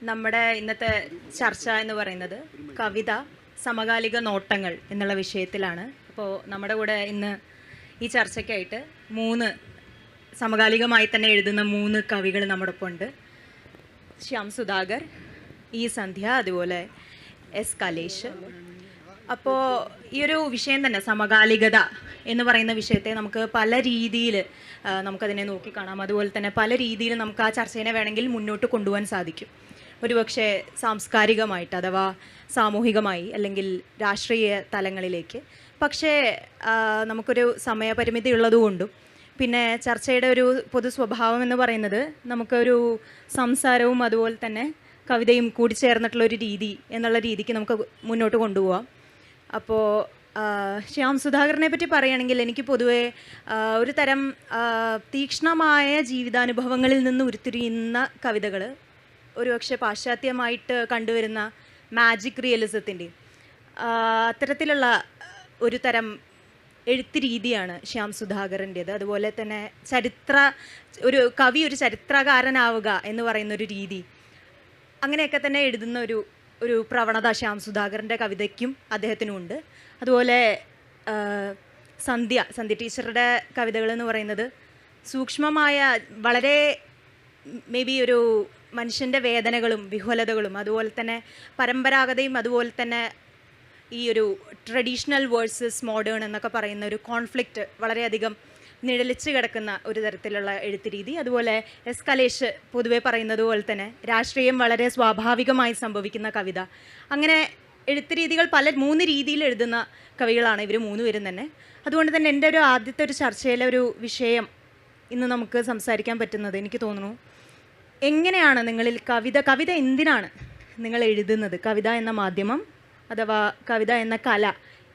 നമ്മുടെ ഇന്നത്തെ ചർച്ച എന്ന് പറയുന്നത് കവിത സമകാലിക നോട്ടങ്ങൾ എന്നുള്ള വിഷയത്തിലാണ്. അപ്പോൾ നമ്മുടെ കൂടെ ഇന്ന് ഈ ചർച്ചയ്ക്കായിട്ട് സമകാലികമായി തന്നെ എഴുതുന്ന 3 കവികൾ നമ്മുടെ ഒപ്പം ഉണ്ട്. ശ്യാം സുധാകർ, ഇ സന്ധ്യ, അതുപോലെ എസ് കലേഷ്. അപ്പോൾ ഈ ഒരു വിഷയം തന്നെ സമകാലികത എന്ന് പറയുന്ന വിഷയത്തെ നമുക്ക് പല രീതിയിൽ നമുക്കതിനെ നോക്കിക്കാണാം. അതുപോലെ തന്നെ പല രീതിയിൽ നമുക്ക് ആ ചർച്ചയെ വേണമെങ്കിൽ മുന്നോട്ട് കൊണ്ടുപോകാൻ സാധിക്കും. ഒരുപക്ഷെ സാംസ്കാരികമായിട്ട് അഥവാ സാമൂഹികമായി അല്ലെങ്കിൽ രാഷ്ട്രീയ തലങ്ങളിലേക്ക്. പക്ഷേ നമുക്കൊരു സമയപരിമിതി ഉള്ളതുകൊണ്ടും പിന്നെ ചർച്ചയുടെ ഒരു പൊതു സ്വഭാവം എന്ന് പറയുന്നത് നമുക്കൊരു സംസാരവും അതുപോലെ തന്നെ കവിതയും കൂടിച്ചേർന്നിട്ടുള്ളൊരു രീതി എന്നുള്ള രീതിക്ക് നമുക്ക് മുന്നോട്ട് കൊണ്ടുപോകാം. അപ്പോൾ ശ്യാം സുധാകരനെ പറ്റി പറയുകയാണെങ്കിൽ എനിക്ക് പൊതുവേ ഒരു തരം തീക്ഷ്ണമായ ജീവിതാനുഭവങ്ങളിൽ നിന്ന് ഉരുത്തിരിയുന്ന കവിതകൾ ഒരുപക്ഷെ പാശ്ചാത്യമായിട്ട് കണ്ടുവരുന്ന മാജിക് റിയലിസത്തിൻ്റെ അത്തരത്തിലുള്ള ഒരു തരം എഴുത്ത് രീതിയാണ് ശ്യാം സുധാകരൻ്റേത്. അതുപോലെ തന്നെ ഒരു ചരിത്രകാരനാവുക എന്ന് പറയുന്നൊരു രീതി, അങ്ങനെയൊക്കെ തന്നെ എഴുതുന്ന ഒരു പ്രവണത ശ്യാം സുധാകരൻ്റെ കവിതയ്ക്കും അദ്ദേഹത്തിനും ഉണ്ട്. അതുപോലെ സന്ധ്യ ടീച്ചറുടെ കവിതകൾ എന്ന് പറയുന്നത് സൂക്ഷ്മമായ വളരെ ഒരു മനുഷ്യൻ്റെ വേദനകളും വിഹ്വലതകളും അതുപോലെ തന്നെ പരമ്പരാഗതയും അതുപോലെ തന്നെ ഈ ഒരു ട്രഡീഷണൽ വേഴ്സസ് മോഡേൺ എന്നൊക്കെ പറയുന്ന ഒരു കോൺഫ്ലിക്റ്റ് വളരെയധികം നിഴലിച്ച് കിടക്കുന്ന ഒരു തരത്തിലുള്ള എഴുത്ത് രീതി. അതുപോലെ എസ് കലേഷ് പൊതുവെ പറയുന്നത് പോലെ തന്നെ രാഷ്ട്രീയം വളരെ സ്വാഭാവികമായി സംഭവിക്കുന്ന കവിത. അങ്ങനെ എഴുത്ത് രീതികൾ 3 രീതിയിൽ എഴുതുന്ന കവികളാണ് ഇവർ 3 പേരും തന്നെ. അതുകൊണ്ട് തന്നെ എൻ്റെ ആദ്യത്തെ ഒരു ചർച്ചയിലെ ഒരു വിഷയം ഇന്ന് നമുക്ക് സംസാരിക്കാൻ പറ്റുന്നത്, എനിക്ക് തോന്നുന്നു, എങ്ങനെയാണ് നിങ്ങളിൽ കവിത എന്തിനാണ് നിങ്ങൾ എഴുതുന്നത്? കവിത എന്ന മാധ്യമം അഥവാ കവിത എന്ന കല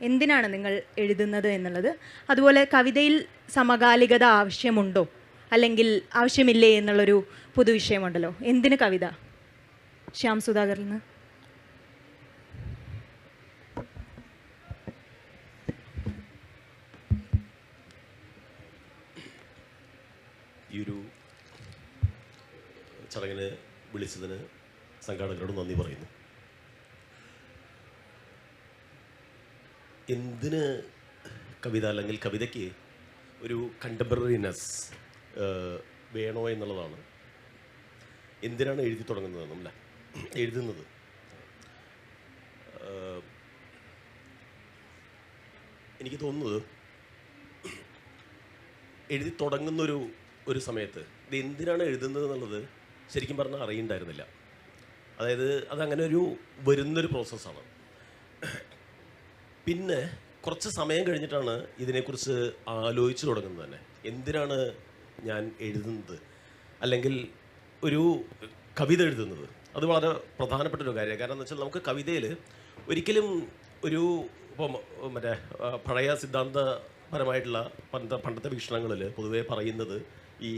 എന്തിനാണ് നിങ്ങൾ എഴുതുന്നത് എന്നുള്ളത്. അതുപോലെ കവിതയിൽ സമകാലികത ആവശ്യമുണ്ടോ അല്ലെങ്കിൽ ആവശ്യമില്ലേ എന്നുള്ളൊരു പൊതുവിഷയമുണ്ടല്ലോ. എന്തിന് കവിത? ശ്യാം സുധാകരിൽ നിന്ന്. ഈ ഒരു ചടങ്ങിന് വിളിച്ചതിന് സംഘാടകരോട് നന്ദി പറയുന്നു. എന്തിന് കവിത അല്ലെങ്കിൽ കവിതയ്ക്ക് ഒരു കണ്ടംപററിനെസ് വേണോ എന്നുള്ളതാണ്. എന്തിനാണ് എഴുതി തുടങ്ങുന്നത്, നമ്മൾ എഴുതുന്നത്? എനിക്ക് തോന്നുന്നത് എഴുതി തുടങ്ങുന്നൊരു സമയത്ത് ഇത് എന്തിനാണ് എഴുതുന്നത് എന്നുള്ളത് ശരിക്കും പറഞ്ഞാൽ അറിയണ്ടായിരുന്നില്ല. അതായത് അതങ്ങനെ വരുന്നൊരു പ്രോസസ്സാണ്. പിന്നെ കുറച്ച് സമയം കഴിഞ്ഞിട്ടാണ് ഇതിനെക്കുറിച്ച് ആലോചിച്ച് തുടങ്ങുന്നത് തന്നെ. എന്തിനാണ് ഞാൻ എഴുതുന്നത് അല്ലെങ്കിൽ ഒരു കവിത എഴുതുന്നത്? അത് വളരെ പ്രധാനപ്പെട്ടൊരു കാര്യമാണ്. കാരണം എന്ന് വെച്ചാൽ നമുക്ക് കവിതയിൽ ഒരിക്കലും ഇപ്പം പഴയ സിദ്ധാന്തപരമായിട്ടുള്ള പണ്ടത്തെ വീക്ഷണങ്ങളിൽ പൊതുവേ പറയുന്നത് ഈ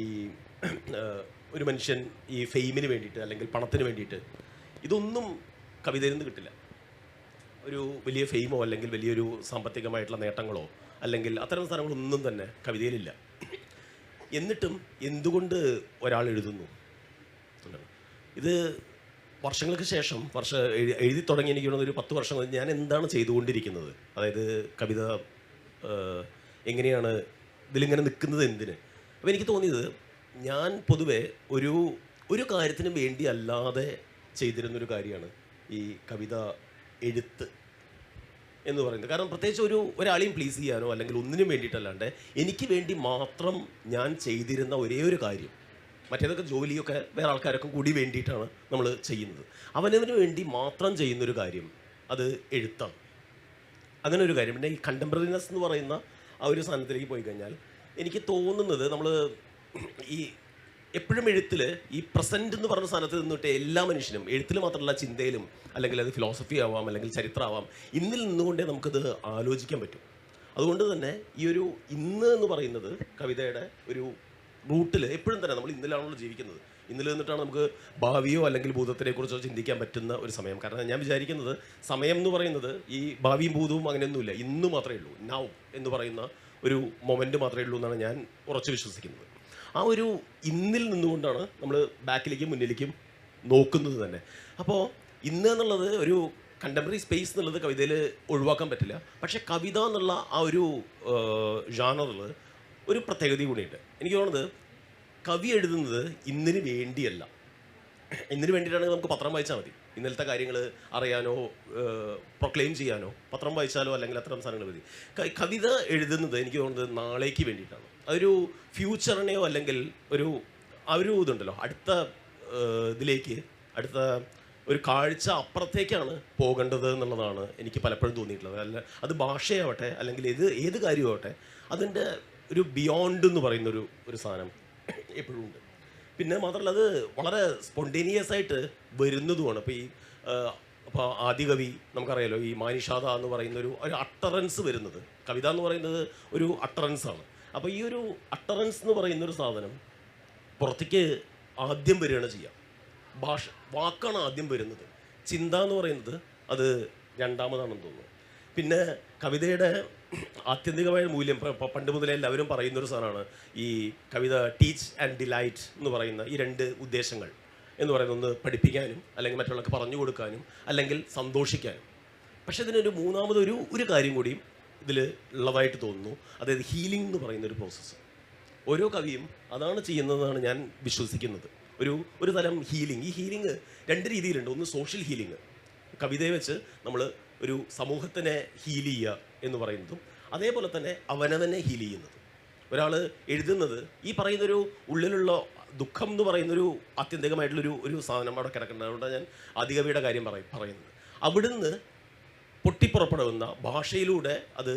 ഒരു മനുഷ്യൻ ഈ ഫെയിമിന് വേണ്ടിയിട്ട് അല്ലെങ്കിൽ പണത്തിന് വേണ്ടിയിട്ട് ഇതൊന്നും കവിതയിൽ നിന്ന് കിട്ടില്ല. ഒരു വലിയ ഫെയിമോ അല്ലെങ്കിൽ വലിയൊരു സാമ്പത്തികമായിട്ടുള്ള നേട്ടങ്ങളോ അല്ലെങ്കിൽ അത്തരം സാധനങ്ങളൊന്നും തന്നെ കവിതയിലില്ല. എന്നിട്ടും എന്തുകൊണ്ട് ഒരാൾ എഴുതുന്നു? ഇത് വർഷങ്ങൾക്ക് ശേഷം എഴുതി തുടങ്ങി എനിക്ക് ഒരു 10 വർഷം ഞാൻ എന്താണ് ചെയ്തുകൊണ്ടിരിക്കുന്നത്? അതായത് കവിത എങ്ങനെയാണ് ഇതിലിങ്ങനെ നിൽക്കുന്നത്, എന്തിന്? അപ്പോൾ എനിക്ക് തോന്നിയത് ഞാൻ പൊതുവെ ഒരു കാര്യത്തിനും വേണ്ടി അല്ലാതെ ചെയ്തിരുന്നൊരു കാര്യമാണ് ഈ കവിത എഴുത്ത് എന്ന് പറയുന്നത്. കാരണം പ്രത്യേകിച്ച് ഒരാളെയും പ്ലീസ് ചെയ്യാനോ അല്ലെങ്കിൽ ഒന്നിനും വേണ്ടിയിട്ടല്ലാണ്ട് എനിക്ക് വേണ്ടി മാത്രം ഞാൻ ചെയ്തിരുന്ന ഒരേ ഒരു കാര്യം, മറ്റേതൊക്കെ ജോലിയൊക്കെ വേറെ ആൾക്കാരൊക്കെ കൂടി വേണ്ടിയിട്ടാണ് നമ്മൾ ചെയ്യുന്നത്. അവനവന് വേണ്ടി മാത്രം ചെയ്യുന്നൊരു കാര്യം അത് എഴുത്താണ്. അങ്ങനെ ഒരു കാര്യം. പിന്നെ ഈ കണ്ടംപററിനെസ് എന്ന് പറയുന്ന ആ ഒരു സാധനത്തിലേക്ക് പോയി കഴിഞ്ഞാൽ എനിക്ക് തോന്നുന്നത് നമ്മൾ ഈ എപ്പോഴും എഴുത്തിൽ ഈ പ്രസൻറ്റ് എന്ന് പറഞ്ഞ സാധനത്തിൽ നിന്നിട്ട് എല്ലാ മനുഷ്യനും എഴുത്തിൽ മാത്രമല്ല ചിന്തയിലും അല്ലെങ്കിൽ അത് ഫിലോസഫി ആവാം അല്ലെങ്കിൽ ചരിത്രമാവാം, ഇന്നിൽ നിന്നുകൊണ്ടേ നമുക്കത് ആലോചിക്കാൻ പറ്റും. അതുകൊണ്ട് തന്നെ ഇന്ന് എന്ന് പറയുന്നത് കവിതയുടെ ഒരു റൂട്ടിൽ എപ്പോഴും തന്നെ നമ്മൾ ഇന്നലാണല്ലോ ജീവിക്കുന്നത്. ഇന്നലെ നിന്നിട്ടാണ് നമുക്ക് ഭാവിയോ അല്ലെങ്കിൽ ഭൂതത്തിനെക്കുറിച്ചോ ചിന്തിക്കാൻ പറ്റുന്ന ഒരു സമയം. കാരണം ഞാൻ വിചാരിക്കുന്നത് സമയം എന്ന് പറയുന്നത് ഈ ഭാവിയും ഭൂതവും അങ്ങനെയൊന്നുമില്ല, ഇന്ന് മാത്രമേ ഉള്ളൂ. നൗ എന്ന് പറയുന്ന ഒരു മൊമെൻറ്റ് മാത്രമേ ഉള്ളൂ എന്നാണ് ഞാൻ ഉറച്ചു വിശ്വസിക്കുന്നത്. ആ ഒരു ഇന്നിൽ നിന്നുകൊണ്ടാണ് നമ്മൾ ബാക്കിലേക്കും മുന്നിലേക്കും നോക്കുന്നത് തന്നെ. അപ്പോൾ ഇന്ന് എന്നുള്ളത് ഒരു കണ്ടംപററി സ്പേസ് എന്നുള്ളത് കവിതയിൽ ഒഴിവാക്കാൻ പറ്റില്ല. പക്ഷേ കവിത എന്നുള്ള ആ ഒരു ജാനറിൽ ഒരു പ്രത്യേകത കൂടിയുണ്ട്. എനിക്ക് തോന്നുന്നത് കവി എഴുതുന്നത് ഇന്നിന് വേണ്ടിയല്ല. ഇന്നിന് വേണ്ടിയിട്ടാണെങ്കിൽ നമുക്ക് പത്രം വായിച്ചാൽ മതി. ഇന്നലത്തെ കാര്യങ്ങൾ അറിയാനോ പ്രൊക്ലെയിം ചെയ്യാനോ പത്രം വായിച്ചാലോ അല്ലെങ്കിൽ അത്തരം സാധനങ്ങൾ മതി. കവിത എഴുതുന്നത് എനിക്ക് തോന്നുന്നത് നാളേക്ക് വേണ്ടിയിട്ടാണ്. അതൊരു ഫ്യൂച്ചറിനെയോ അല്ലെങ്കിൽ ആ ഒരു ഇതുണ്ടല്ലോ, അടുത്ത ഇതിലേക്ക്, അടുത്ത ഒരു കാഴ്ച അപ്പുറത്തേക്കാണ് പോകേണ്ടത് എന്നുള്ളതാണ് എനിക്ക് പലപ്പോഴും തോന്നിയിട്ടുള്ളത്. അല്ല അത് ഭാഷയാവട്ടെ അല്ലെങ്കിൽ ഏത് കാര്യമാവട്ടെ, അതിൻ്റെ ഒരു ബിയോണ്ട് എന്ന് പറയുന്ന ഒരു സാധനം എപ്പോഴും ഉണ്ട്. പിന്നെ മാത്രമല്ല അത് വളരെ സ്പോണ്ടേനിയസ് ആയിട്ട് വരുന്നതുമാണ്. അപ്പോൾ ആദികവി നമുക്കറിയാലോ, ഈ മാനിഷാദ എന്ന് പറയുന്ന ഒരു അട്ടറൻസ് വരുന്നത്, കവിത എന്ന് പറയുന്നത് ഒരു അട്ടറൻസാണ്. അപ്പോൾ ഈ ഒരു അട്ടറൻസ് എന്ന് പറയുന്നൊരു സാധനം പുറത്തേക്ക് ആദ്യം വരികയാണ് ചെയ്യുക. വാക്കാണ് ആദ്യം വരുന്നത്. ചിന്ത എന്ന് പറയുന്നത് അത് രണ്ടാമതാണെന്ന് തോന്നുന്നു. പിന്നെ കവിതയുടെ ആത്യന്തികമായ മൂല്യം പണ്ട് മുതലേ എല്ലാവരും പറയുന്നൊരു സാധനമാണ് ഈ കവിത ടീച്ച് ആൻഡ് ഡിലൈറ്റ് എന്ന് പറയുന്ന ഈ രണ്ട് ഉദ്ദേശങ്ങൾ എന്ന് പറയുന്നത്. ഒന്ന് പഠിപ്പിക്കാനും അല്ലെങ്കിൽ മറ്റുള്ളവർക്ക് പറഞ്ഞു കൊടുക്കാനും അല്ലെങ്കിൽ സന്തോഷിക്കാനും. പക്ഷേ ഇതിനൊരു മൂന്നാമതൊരു കാര്യം കൂടിയും ഇതിൽ ഉള്ളതായിട്ട് തോന്നുന്നു. അതായത് ഹീലിംഗ് എന്ന് പറയുന്നൊരു പ്രോസസ്സ്. ഓരോ കവിയും അതാണ് ചെയ്യുന്നതെന്നാണ് ഞാൻ വിശ്വസിക്കുന്നത്. ഒരു തരം ഹീലിംഗ്. ഈ ഹീലിംഗ് രണ്ട് രീതിയിലുണ്ട്. ഒന്ന് സോഷ്യൽ ഹീലിംഗ്, കവിതയെ വെച്ച് നമ്മൾ ഒരു സമൂഹത്തിനെ ഹീൽ ചെയ്യുക എന്ന് പറയുന്നതും, അതേപോലെ തന്നെ അവനവനെ ഹീൽ ചെയ്യുന്നതും. ഒരാൾ എഴുതുന്നത് ഈ പറയുന്നൊരു ഉള്ളിലുള്ള ദുഃഖം എന്ന് പറയുന്നൊരു ആത്യന്തികമായിട്ടുള്ളൊരു സാധനം അവിടെ കിടക്കുന്നത്. അതുകൊണ്ടാണ് ഞാൻ ആദികവിയുടെ കാര്യം പറയുന്നത്. അവിടുന്ന് പൊട്ടിപ്പുറപ്പെടുന്ന ഭാഷയിലൂടെ അത്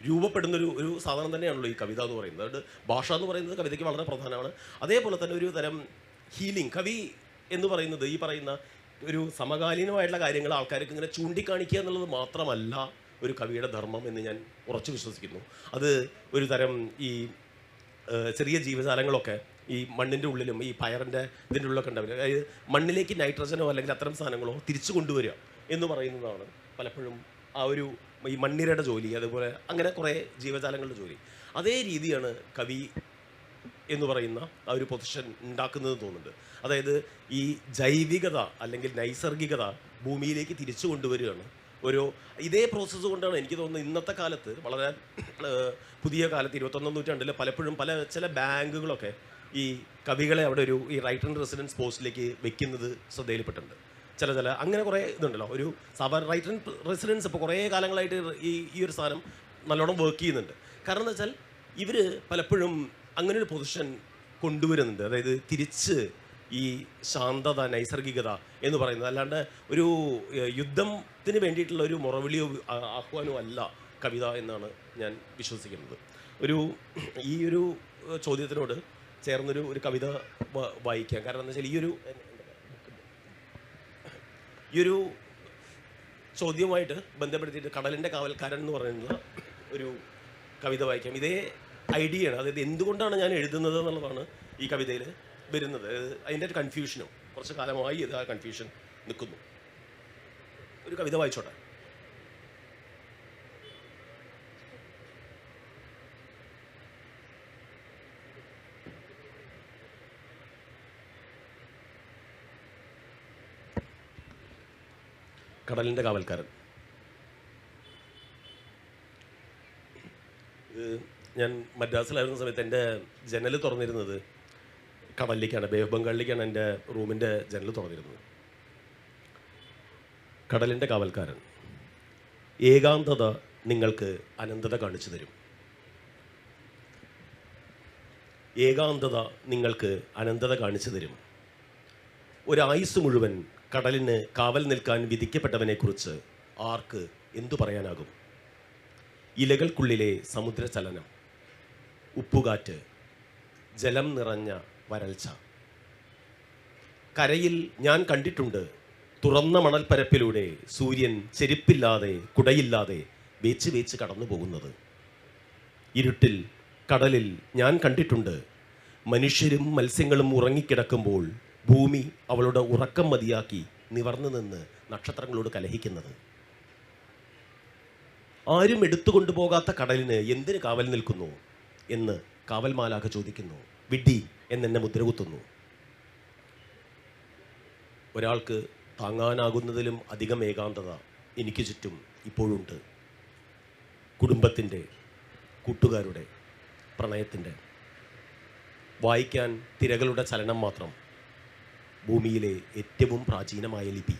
രൂപപ്പെടുന്നൊരു സാധനം തന്നെയാണല്ലോ ഈ കവിത എന്ന് പറയുന്നത്. അതുകൊണ്ട് ഭാഷ എന്ന് പറയുന്നത് കവിതയ്ക്ക് വളരെ പ്രധാനമാണ്. അതേപോലെ തന്നെ ഒരു തരം ഹീലിംഗ്. കവി എന്ന് പറയുന്നത് ഈ പറയുന്ന ഒരു സമകാലീനമായിട്ടുള്ള കാര്യങ്ങൾ ആൾക്കാർക്ക് ഇങ്ങനെ ചൂണ്ടിക്കാണിക്കുക എന്നുള്ളത് മാത്രമല്ല ഒരു കവിയുടെ ധർമ്മം എന്ന് ഞാൻ ഉറച്ചു വിശ്വസിക്കുന്നു. അത് ഒരു തരം ഈ ചെറിയ ജീവജാലങ്ങളൊക്കെ ഈ മണ്ണിൻ്റെ ഉള്ളിലും ഈ പയറിൻ്റെ ഇതിൻ്റെ ഉള്ളിലൊക്കെ ഉണ്ടാവില്ല, അതായത് മണ്ണിലേക്ക് നൈട്രജനോ അല്ലെങ്കിൽ അത്തരം സാധനങ്ങളോ തിരിച്ചു കൊണ്ടുവരിക എന്ന് പറയുന്നതാണ് പലപ്പോഴും ആ ഒരു ഈ മണ്ണിരയുടെ ജോലി. അതുപോലെ അങ്ങനെ കുറേ ജീവജാലങ്ങളുടെ ജോലി. അതേ രീതിയാണ് കവി എന്ന് പറയുന്ന ആ ഒരു പൊസിഷൻ ഉണ്ടാക്കുന്നത് തോന്നുന്നുണ്ട്. അതായത് ഈ ജൈവികത അല്ലെങ്കിൽ നൈസർഗികത ഭൂമിയിലേക്ക് തിരിച്ചു കൊണ്ടുവരികയാണ്. ഇതേ പ്രോസസ്സ് കൊണ്ടാണ് എനിക്ക് തോന്നുന്നത് ഇന്നത്തെ കാലത്ത്, വളരെ പുതിയ കാലത്ത് 21ാം നൂറ്റാണ്ടിൽ പലപ്പോഴും ചില ബാങ്കുകളൊക്കെ ഈ കവികളെ അവിടെ ഈ റൈറ്റ് ആൻഡ് റെസിഡൻസ് പോസ്റ്റിലേക്ക് വെക്കുന്നത് ശ്രദ്ധയിൽപ്പെട്ടിട്ടുണ്ട്. ചില അങ്ങനെ കുറേ ഇതുണ്ടല്ലോ. ഒരു റൈറ്റ് ആൻഡ് റെസിഡൻസ് ഇപ്പോൾ കുറേ കാലങ്ങളായിട്ട് ഈ ഒരു സാധനം നല്ലോണം വർക്ക് ചെയ്യുന്നുണ്ട്. കാരണം എന്താ വെച്ചാൽ ഇവർ പലപ്പോഴും അങ്ങനെ ഒരു പൊസിഷൻ കൊണ്ടുവരുന്നുണ്ട്. അതായത് തിരിച്ച് ഈ ശാന്തത, നൈസർഗികത എന്ന് പറയുന്നത്, അല്ലാണ്ട് ഒരു യുദ്ധത്തിന് വേണ്ടിയിട്ടുള്ള ഒരു മുറവിളിയോ ആഹ്വാനവും അല്ല കവിത എന്നാണ് ഞാൻ വിശ്വസിക്കുന്നത്. ഈ ഒരു ചോദ്യത്തിനോട് ചേർന്നൊരു കവിത വായിക്കാം. കാരണം എന്താ വെച്ചാൽ ഈ ഒരു ചോദ്യവുമായിട്ട് ബന്ധപ്പെടുത്തിയിട്ട് കടലിൻ്റെ കാവൽക്കാരൻ എന്ന് പറയുന്ന ഒരു കവിത വായിക്കാം. ഇതേ ഐഡിയയാണ്. അതായത് എന്തുകൊണ്ടാണ് ഞാൻ എഴുതുന്നത് എന്നുള്ളതാണ് ഈ കവിതയിൽ വരുന്നത്. അതിൻ്റെ ഒരു കൺഫ്യൂഷനും കുറച്ച് കാലമായി ആ കൺഫ്യൂഷൻ നിൽക്കുന്നു. ഒരു കവിത വായിച്ചോട്ടെ. കടലിൻ്റെ കാവൽക്കാരൻ. ഞാൻ മദ്രാസിലായിരുന്ന സമയത്ത് എൻ്റെ ജനൽ തുറന്നിരുന്നത് കടലിലേക്കാണ്, ബേ ഓഫ് ബംഗാളിലേക്കാണ് എൻ്റെ റൂമിൻ്റെ ജനൽ തുറന്നിരുന്നത്. കടലിൻ്റെ കാവൽക്കാരൻ. ഏകാന്തത നിങ്ങൾക്ക് അനന്തത കാണിച്ചു തരും. ഏകാന്തത നിങ്ങൾക്ക് അനന്തത കാണിച്ചു തരും. ഒരായുസ് മുഴുവൻ കടലിന് കാവൽ നിൽക്കാൻ വിധിക്കപ്പെട്ടവനെക്കുറിച്ച് ആർക്ക് എന്തു പറയാനാകും? ഇലകൾക്കുള്ളിലെ സമുദ്രചലനം, ഉപ്പുകാറ്റ്, ജലം നിറഞ്ഞ വരൾച്ച. കരയിൽ ഞാൻ കണ്ടിട്ടുണ്ട് തുറന്ന മണൽപ്പരപ്പിലൂടെ സൂര്യൻ ചെരുപ്പില്ലാതെ കുടയില്ലാതെ വേച്ച് വേച്ച് കടന്നു പോകുന്നത്. ഇരുട്ടിൽ കടലിൽ ഞാൻ കണ്ടിട്ടുണ്ട് മനുഷ്യരും മത്സ്യങ്ങളും ഉറങ്ങിക്കിടക്കുമ്പോൾ ഭൂമി അവളുടെ ഉറക്കം മതിയാക്കി നിവർന്നു നിന്ന് നക്ഷത്രങ്ങളോട് കലഹിക്കുന്നത്. ആരും എടുത്തുകൊണ്ടുപോകാത്ത കടലിന് എന്തിന് കാവൽ നിൽക്കുന്നു എന്ന് കാവൽ മാലാഖ ചോദിക്കുന്നു. വിഡ്ഢി എന്നെന്നെ മുദ്രകുത്തുന്നു. ഒരാൾക്ക് താങ്ങാനാകുന്നതിലും അധികം ഏകാന്തത എനിക്ക് ചുറ്റും ഇപ്പോഴുണ്ട്. കുടുംബത്തിൻ്റെ, കൂട്ടുകാരുടെ, പ്രണയത്തിൻ്റെ. വായിക്കാൻ തിരകളുടെ ചലനം മാത്രം. ഭൂമിയിലെ ഏറ്റവും പ്രാചീനമായ ലിപി.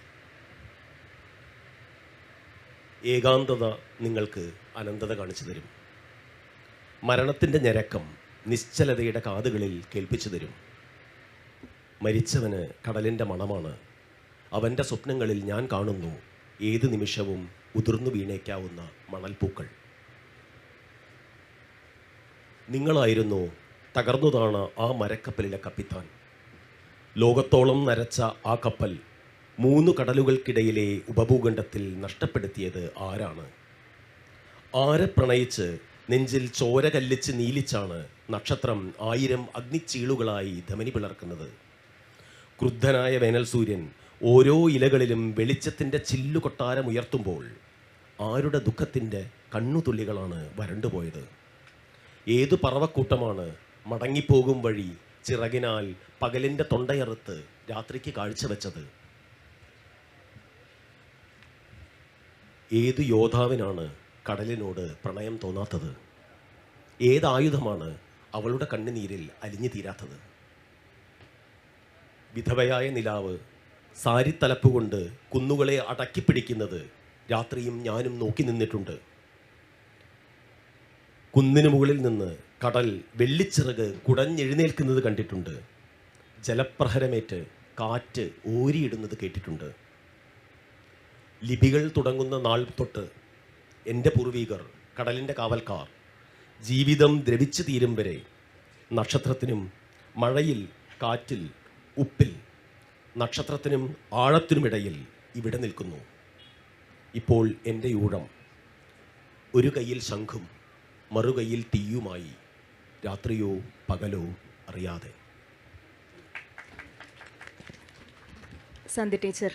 ഏകാന്തത നിങ്ങൾക്ക് അനന്തത കാണിച്ചു തരും. മരണത്തിൻ്റെ ഞരക്കം നിശ്ചലതയുടെ കാതുകളിൽ കേൾപ്പിച്ചു തരും. മരിച്ചവന് കടലിൻ്റെ മണമാണ്. അവൻ്റെ സ്വപ്നങ്ങളിൽ ഞാൻ കാണുന്നു ഏത് നിമിഷവും ഉതിർന്നു വീണേക്കാവുന്ന മണൽപ്പൂക്കൾ. നിങ്ങളായിരുന്നു തകർന്നുതാണ് ആ മരക്കപ്പലിലെ കപ്പിത്താൻ. ലോകത്തോളം നരച്ച ആ കപ്പൽ 3 കടലുകൾക്കിടയിലെ ഉപഭൂഖണ്ഡത്തിൽ നഷ്ടപ്പെടുത്തിയത് ആരാണ്? ആരെ പ്രണയിച്ച് നെഞ്ചിൽ ചോര കല്ലിച്ച് നീലിച്ചാണ് നക്ഷത്രം 1000 അഗ്നിച്ചീളുകളായി ധമനി പിളർക്കുന്നത്? ക്രുദ്ധനായ വേനൽ സൂര്യൻ ഓരോ ഇലകളിലും വെളിച്ചത്തിൻ്റെ ചില്ലുകൊട്ടാരം ഉയർത്തുമ്പോൾ ആരുടെ ദുഃഖത്തിൻ്റെ കണ്ണുതുള്ളികളാണ് വരണ്ടുപോയത്? ഏതു പറവക്കൂട്ടമാണ് മടങ്ങിപ്പോകും വഴി ചിറകിനാൽ പകലിൻ്റെ തൊണ്ടയറുത്ത് രാത്രിക്ക് കാഴ്ചവെച്ചത്? ഏതു യോദ്ധാവിനാണ് കടലിനോട് പ്രണയം തോന്നാത്തത്? ഏതായുധമാണ് അവളുടെ കണ്ണുനീരിൽ അലിഞ്ഞു തീരാത്തത്? വിധവയായ നിലാവ് സാരിത്തലപ്പുകൊണ്ട് കുന്നുകളെ അടക്കിപ്പിടിക്കുന്നത് രാത്രിയും ഞാനും നോക്കി നിന്നിട്ടുണ്ട്. കുന്നിനു മുകളിൽ നിന്ന് കടൽ വെള്ളിച്ചിറക് കുടഞ്ഞെഴുന്നേൽക്കുന്നത് കണ്ടിട്ടുണ്ട്. ജലപ്രഹരമേറ്റ് കാറ്റ് ഓരിയിടുന്നത് കേട്ടിട്ടുണ്ട്. ലിപികൾ തുടങ്ങുന്ന നാൾ തൊട്ട് എൻ്റെ പൂർവികർ, കടലിൻ്റെ കാവൽക്കാർ, ജീവിതം ദ്രവിച്ചു തീരും വരെ നക്ഷത്രത്തിനും മഴയിൽ, കാറ്റിൽ, ഉപ്പിൽ, നക്ഷത്രത്തിനും ആഴത്തിനുമിടയിൽ ഇവിടെ നിൽക്കുന്നു. ഇപ്പോൾ എൻ്റെ ഊഴം. ഒരു കയ്യിൽ ശംഖും മറുകൈയിൽ തീയുമായി, രാത്രിയോ പകലോ അറിയാതെ. സന്ധ്യ ടീച്ചർ,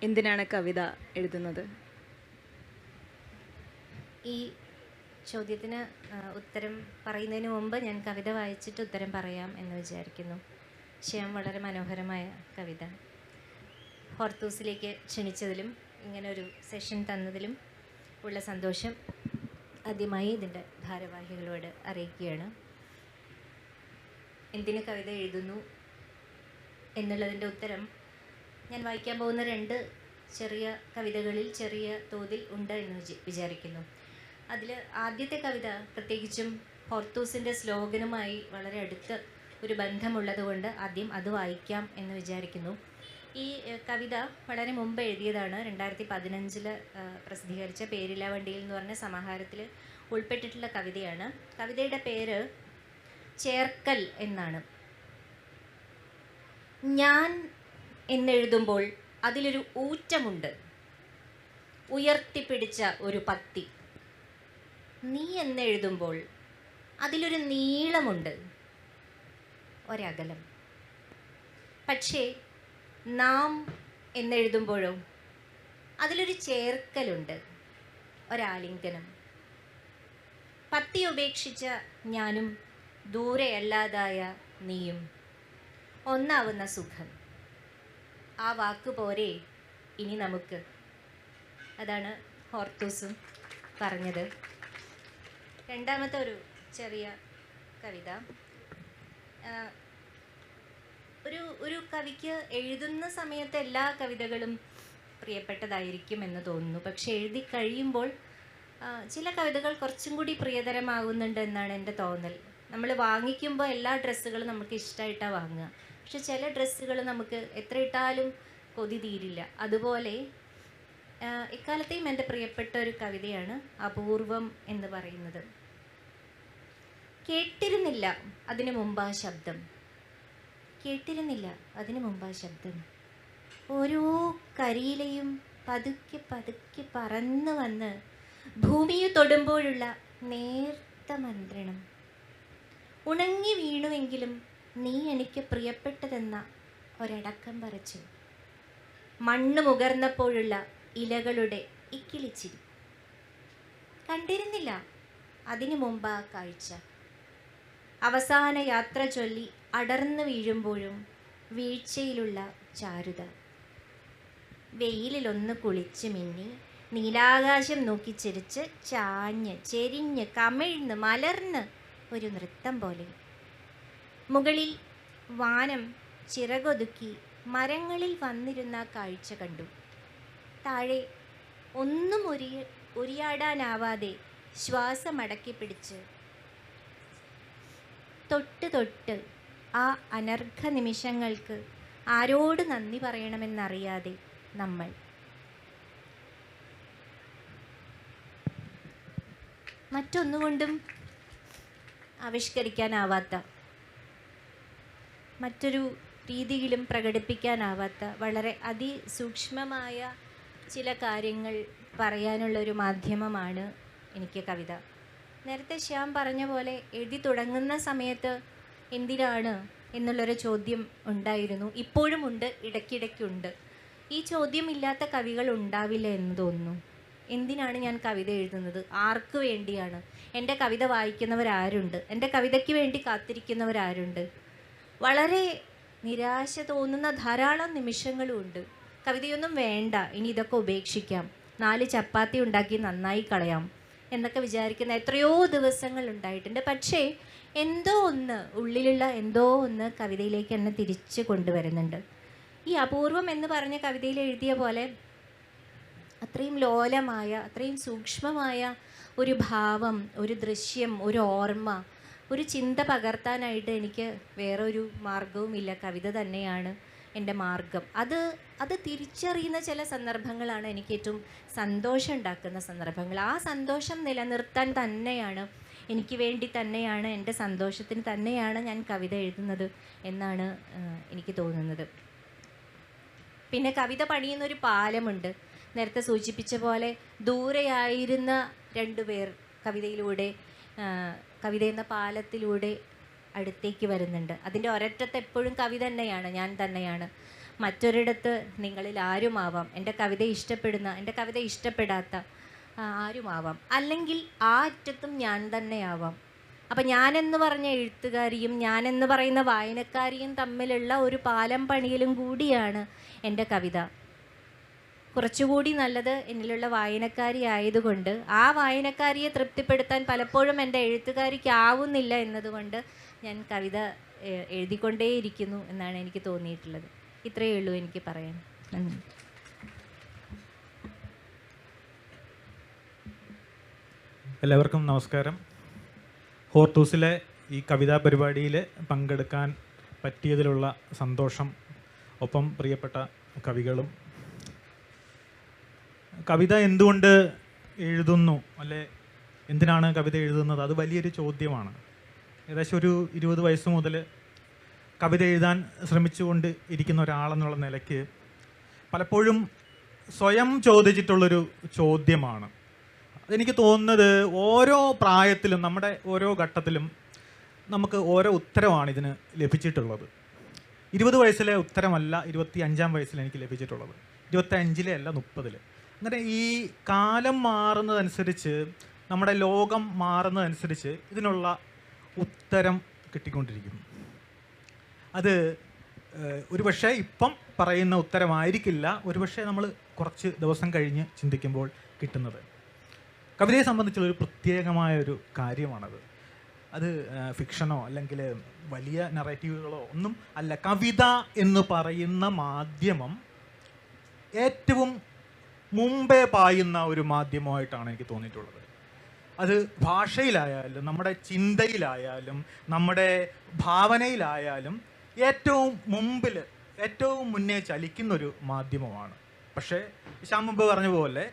എന്തിനാണ് കവിത എഴുതുന്നത്? ഈ ചോദ്യത്തിന് ഉത്തരം പറയുന്നതിന് മുമ്പ് ഞാൻ കവിത വായിച്ചിട്ട് ഉത്തരം പറയാം എന്ന് വിചാരിക്കുന്നു. ശ്യാം വളരെ മനോഹരമായ കവിത. ഹോർത്തൂസിലേക്ക് ക്ഷണിച്ചതിലും ഇങ്ങനൊരു സെഷൻ തന്നതിലും ഉള്ള സന്തോഷം ആദ്യമായി ഇതിൻ്റെ ഭാരവാഹികളോട് അറിയിക്കുകയാണ്. എന്തിന് കവിത എഴുതുന്നു എന്നുള്ളതിൻ്റെ ഉത്തരം ഞാൻ വായിക്കാൻ പോകുന്ന 2 ചെറിയ കവിതകളിൽ ചെറിയ തോതിൽ ഉണ്ട് എന്ന് വിചാരിക്കുന്നു. അതിൽ ആദ്യത്തെ കവിത പ്രത്യേകിച്ചും ഹോർത്തൂസിൻ്റെ സ്ലോഗനുമായി വളരെ അടുത്ത് ഒരു ബന്ധമുള്ളതുകൊണ്ട് ആദ്യം അത് വായിക്കാം എന്ന് വിചാരിക്കുന്നു. ഈ കവിത വളരെ മുമ്പ് എഴുതിയതാണ്. 2015 പ്രസിദ്ധീകരിച്ച പേരില വണ്ടിയിൽ എന്ന് പറഞ്ഞ സമാഹാരത്തിൽ ഉൾപ്പെട്ടിട്ടുള്ള കവിതയാണ്. കവിതയുടെ പേര് ചേർക്കൽ എന്നാണ്. ഞാൻ എന്നെഴുതുമ്പോൾ അതിലൊരു ഊറ്റമുണ്ട്, ഉയർത്തിപ്പിടിച്ച ഒരു പത്തി. നീ എന്നെഴുതുമ്പോൾ അതിലൊരു നീളമുണ്ട്, ഒരകലം. പക്ഷേ നാം എന്നെഴുതുമ്പോഴോ അതിലൊരു ചേർക്കലുണ്ട്, ഒരാലിംഗനം. പത്തി ഉപേക്ഷിച്ച ഞാനും ദൂരെയല്ലാതായ നീയും ഒന്നാവുന്ന സുഖം. ആ വാക്ക് പോരെ ഇനി നമുക്ക്. അതാണ് ഹോർത്തൂസും പറഞ്ഞത്. രണ്ടാമത്തെ ഒരു ചെറിയ കവിത. ഒരു കവിക്ക് എഴുതുന്ന സമയത്ത് എല്ലാ കവിതകളും പ്രിയപ്പെട്ടതായിരിക്കും എന്ന് തോന്നുന്നു. പക്ഷെ എഴുതി കഴിയുമ്പോൾ ചില കവിതകൾ കുറച്ചും കൂടി പ്രിയതരമാകുന്നുണ്ട് എന്നാണ് എൻ്റെ തോന്നൽ. നമ്മൾ വാങ്ങിക്കുമ്പോൾ എല്ലാ ഡ്രസ്സുകളും നമുക്ക് ഇഷ്ടമായിട്ടാണ് വാങ്ങുക. പക്ഷെ ചില ഡ്രസ്സുകൾ നമുക്ക് എത്ര ഇട്ടാലും കൊതി തീരില്ല. അതുപോലെ എക്കാലത്തെയും എൻ്റെ പ്രിയപ്പെട്ട ഒരു കവിതയാണ് അപൂർവം എന്ന് പറയുന്നത്. കേട്ടിരുന്നില്ല അതിനു മുമ്പ് ആ ശബ്ദം, കേട്ടിരുന്നില്ല അതിനു മുമ്പ് ആ ശബ്ദം. ഓരോ കരിയിലയും പതുക്കെ പതുക്കെ പറന്നു വന്ന് ഭൂമിയെ തൊടുമ്പോഴുള്ള നേർത്ത മന്ത്രണം. ഉണങ്ങി വീണുവെങ്കിലും നീ എനിക്ക് പ്രിയപ്പെട്ടതെന്ന ഒരടക്കം പറച്ചു. മണ്ണ് മുകർന്നപ്പോഴുള്ള ഇലകളുടെ ഇക്കിളിച്ചിരി. കണ്ടിരുന്നില്ല അതിനു മുമ്പ് ആ കാഴ്ച. അവസാന യാത്ര ചൊല്ലി അടർന്നു വീഴുമ്പോഴും വീഴ്ചയിലുള്ള ചാരുത. വെയിലിലൊന്ന് കുളിച്ച് മിന്നി നീലാകാശം നോക്കി ചിരിച്ച് ചാഞ്ഞ് ചെരിഞ്ഞ് കമിഴ്ന്ന് മലർന്ന് ഒരു നൃത്തം പോലെ. മുകളിൽ വാനം ചിറകൊതുക്കി മരങ്ങളിൽ വന്നിരുന്ന കാഴ്ച കണ്ടു. താഴെ ഒന്നും ഉരിയാടാനാവാതെ ശ്വാസമടക്കി പിടിച്ച് തൊട്ട് തൊട്ട് ആ അനർഘ നിമിഷങ്ങൾക്ക് ആരോട് നന്ദി പറയണമെന്നറിയാതെ നമ്മൾ. മറ്റൊന്നുകൊണ്ടും ആവിഷ്കരിക്കാനാവാത്ത, മറ്റൊരു രീതിയിലും പ്രകടിപ്പിക്കാനാവാത്ത വളരെ അതിസൂക്ഷ്മമായ ചില കാര്യങ്ങൾ പറയാനുള്ളൊരു മാധ്യമമാണ് എനിക്ക് കവിത. നേരത്തെ ശ്യാം പറഞ്ഞ പോലെ എഴുതി തുടങ്ങുന്ന സമയത്ത് എന്തിനാണ് എന്നുള്ളൊരു ചോദ്യം ഉണ്ടായിരുന്നു. ഇപ്പോഴും ഉണ്ട്, ഇടയ്ക്കിടയ്ക്കുണ്ട്. ഈ ചോദ്യം ഇല്ലാത്ത കവികൾ ഉണ്ടാവില്ല എന്ന് തോന്നുന്നു. എന്തിനാണ് ഞാൻ കവിത എഴുതുന്നത്? ആർക്ക് വേണ്ടിയാണ്? എൻ്റെ കവിത വായിക്കുന്നവരാരുണ്ട്? എൻ്റെ കവിതയ്ക്ക് വേണ്ടി കാത്തിരിക്കുന്നവരാരുണ്ട്? വളരെ നിരാശ തോന്നുന്ന ധാരാളം നിമിഷങ്ങളുമുണ്ട്. കവിതയൊന്നും വേണ്ട, ഇനി ഇതൊക്കെ ഉപേക്ഷിക്കാം, 4 ചപ്പാത്തി ഉണ്ടാക്കി നന്നായി കളയാം എന്നൊക്കെ വിചാരിക്കുന്ന എത്രയോ ദിവസങ്ങൾ ഉണ്ടായിട്ടുണ്ട്. പക്ഷേ എന്തോ ഒന്ന്, ഉള്ളിലുള്ള എന്തോ ഒന്ന് കവിതയിലേക്ക് എന്നെ തിരിച്ച് കൊണ്ടുവരുന്നുണ്ട്. ഈ അപൂർവം എന്ന് പറഞ്ഞ കവിതയിൽ എഴുതിയ പോലെ അത്രയും ലോലമായ, അത്രയും സൂക്ഷ്മമായ ഒരു ഭാവം, ഒരു ദൃശ്യം, ഒരു ഓർമ്മ, ഒരു ചിന്ത പകർത്താനായിട്ട് എനിക്ക് വേറൊരു മാർഗവുമില്ല. കവിത തന്നെയാണ് എൻ്റെ മാർഗം. അത് തിരിച്ചറിയുന്ന ചില സന്ദർഭങ്ങളാണ് എനിക്ക് ഏറ്റവും സന്തോഷം ഉണ്ടാക്കുന്ന സന്ദർഭങ്ങൾ. ആ സന്തോഷം നിലനിർത്താൻ തന്നെയാണ്, എനിക്ക് വേണ്ടി തന്നെയാണ്, എൻ്റെ സന്തോഷത്തിന് തന്നെയാണ് ഞാൻ കവിത എഴുതുന്നത് എന്നാണ് എനിക്ക് തോന്നുന്നത്. പിന്നെ കവിത പണിയുന്നൊരു പാലമുണ്ട്. നേരത്തെ സൂചിപ്പിച്ച പോലെ ദൂരെയായിരുന്ന 2 പേർ കവിതയിലൂടെ, കവിത എന്ന പാലത്തിലൂടെ അടുത്തേക്ക് വരുന്നുണ്ട്. അതിൻ്റെ ഒരറ്റത്ത് എപ്പോഴും കവി തന്നെയാണ്, ഞാൻ തന്നെയാണ്. മറ്റൊരിടത്ത് നിങ്ങളിൽ ആരുമാവാം, എൻ്റെ കവിത ഇഷ്ടപ്പെടുന്ന, എൻ്റെ കവിത ഇഷ്ടപ്പെടാത്ത ആരുമാവാം. അല്ലെങ്കിൽ ആ അറ്റത്തും ഞാൻ തന്നെയാവാം. അപ്പം ഞാനെന്ന് പറഞ്ഞ എഴുത്തുകാരിയും ഞാനെന്ന് പറയുന്ന വായനക്കാരിയും തമ്മിലുള്ള ഒരു പാലം പണിയലും കൂടിയാണ് എൻ്റെ കവിത. കുറച്ചുകൂടി നല്ലത് എന്നിലുള്ള വായനക്കാരി ആയതുകൊണ്ട് ആ വായനക്കാരിയെ തൃപ്തിപ്പെടുത്താൻ പലപ്പോഴും എൻ്റെ എഴുത്തുകാരിക്കാവുന്നില്ല എന്നതുകൊണ്ട് ഞാൻ കവിത എഴുതിക്കൊണ്ടേയിരിക്കുന്നു എന്നാണ് എനിക്ക് തോന്നിയിട്ടുള്ളത്. ഇത്രയേ ഉള്ളൂ എനിക്ക് പറയാൻ. നന്ദി. എല്ലാവർക്കും നമസ്കാരം. ഹോർത്തൂസിലെ ഈ കവിതാ പരിപാടിയിൽ പങ്കെടുക്കാൻ പറ്റിയതിലുള്ള സന്തോഷം, ഒപ്പം പ്രിയപ്പെട്ട കവികളും. കവിത എന്തുകൊണ്ട് എഴുതുന്നു, അല്ലെ എന്തിനാണ് കവിത എഴുതുന്നത്, അത് വലിയൊരു ചോദ്യമാണ്. ഏകദേശം ഒരു 20 വയസ്സ് മുതൽ കവിത എഴുതാൻ ശ്രമിച്ചുകൊണ്ട് ഇരിക്കുന്ന ഒരാളെന്നുള്ള നിലയ്ക്ക് പലപ്പോഴും സ്വയം ചോദിച്ചിട്ടുള്ളൊരു ചോദ്യമാണ്. അതെനിക്ക് തോന്നുന്നത് ഓരോ പ്രായത്തിലും, നമ്മുടെ ഓരോ ഘട്ടത്തിലും നമുക്ക് ഓരോ ഉത്തരമാണ് ഇതിന് ലഭിച്ചിട്ടുള്ളത്. 20 വയസ്സിലെ ഉത്തരമല്ല 25-ാം വയസ്സിൽ എനിക്ക് ലഭിച്ചിട്ടുള്ളത്, 25-ലെ അല്ല 30-ൽ. അങ്ങനെ ഈ കാലം മാറുന്നതനുസരിച്ച്, നമ്മുടെ ലോകം മാറുന്നതനുസരിച്ച് ഇതിനുള്ള ഉത്തരം കിട്ടിക്കൊണ്ടിരിക്കുന്നു. അത് ഒരുപക്ഷെ ഇപ്പം പറയുന്ന ഉത്തരമായിരിക്കില്ല, ഒരുപക്ഷെ നമ്മൾ കുറച്ച് ദിവസം കഴിഞ്ഞ് ചിന്തിക്കുമ്പോൾ കിട്ടുന്നത്. കവിതയെ സംബന്ധിച്ചുള്ളൊരു പ്രത്യേകമായൊരു കാര്യമാണത്. അത് ഫിക്ഷനോ അല്ലെങ്കിൽ വലിയ നറേറ്റീവുകളോ ഒന്നും അല്ല. കവിത എന്ന് പറയുന്ന മാധ്യമം ഏറ്റവും മുമ്പേ പായുന്ന ഒരു മാധ്യമമായിട്ടാണ് എനിക്ക് തോന്നിയിട്ടുള്ളത്. അത് ഭാഷയിലായാലും നമ്മുടെ ചിന്തയിലായാലും നമ്മുടെ ഭാവനയിലായാലും ഏറ്റവും മുമ്പിൽ, ഏറ്റവും മുന്നേ ചലിക്കുന്നൊരു മാധ്യമമാണ്. പക്ഷേ ശ്യാം മുമ്പ് പറഞ്ഞ പോലെ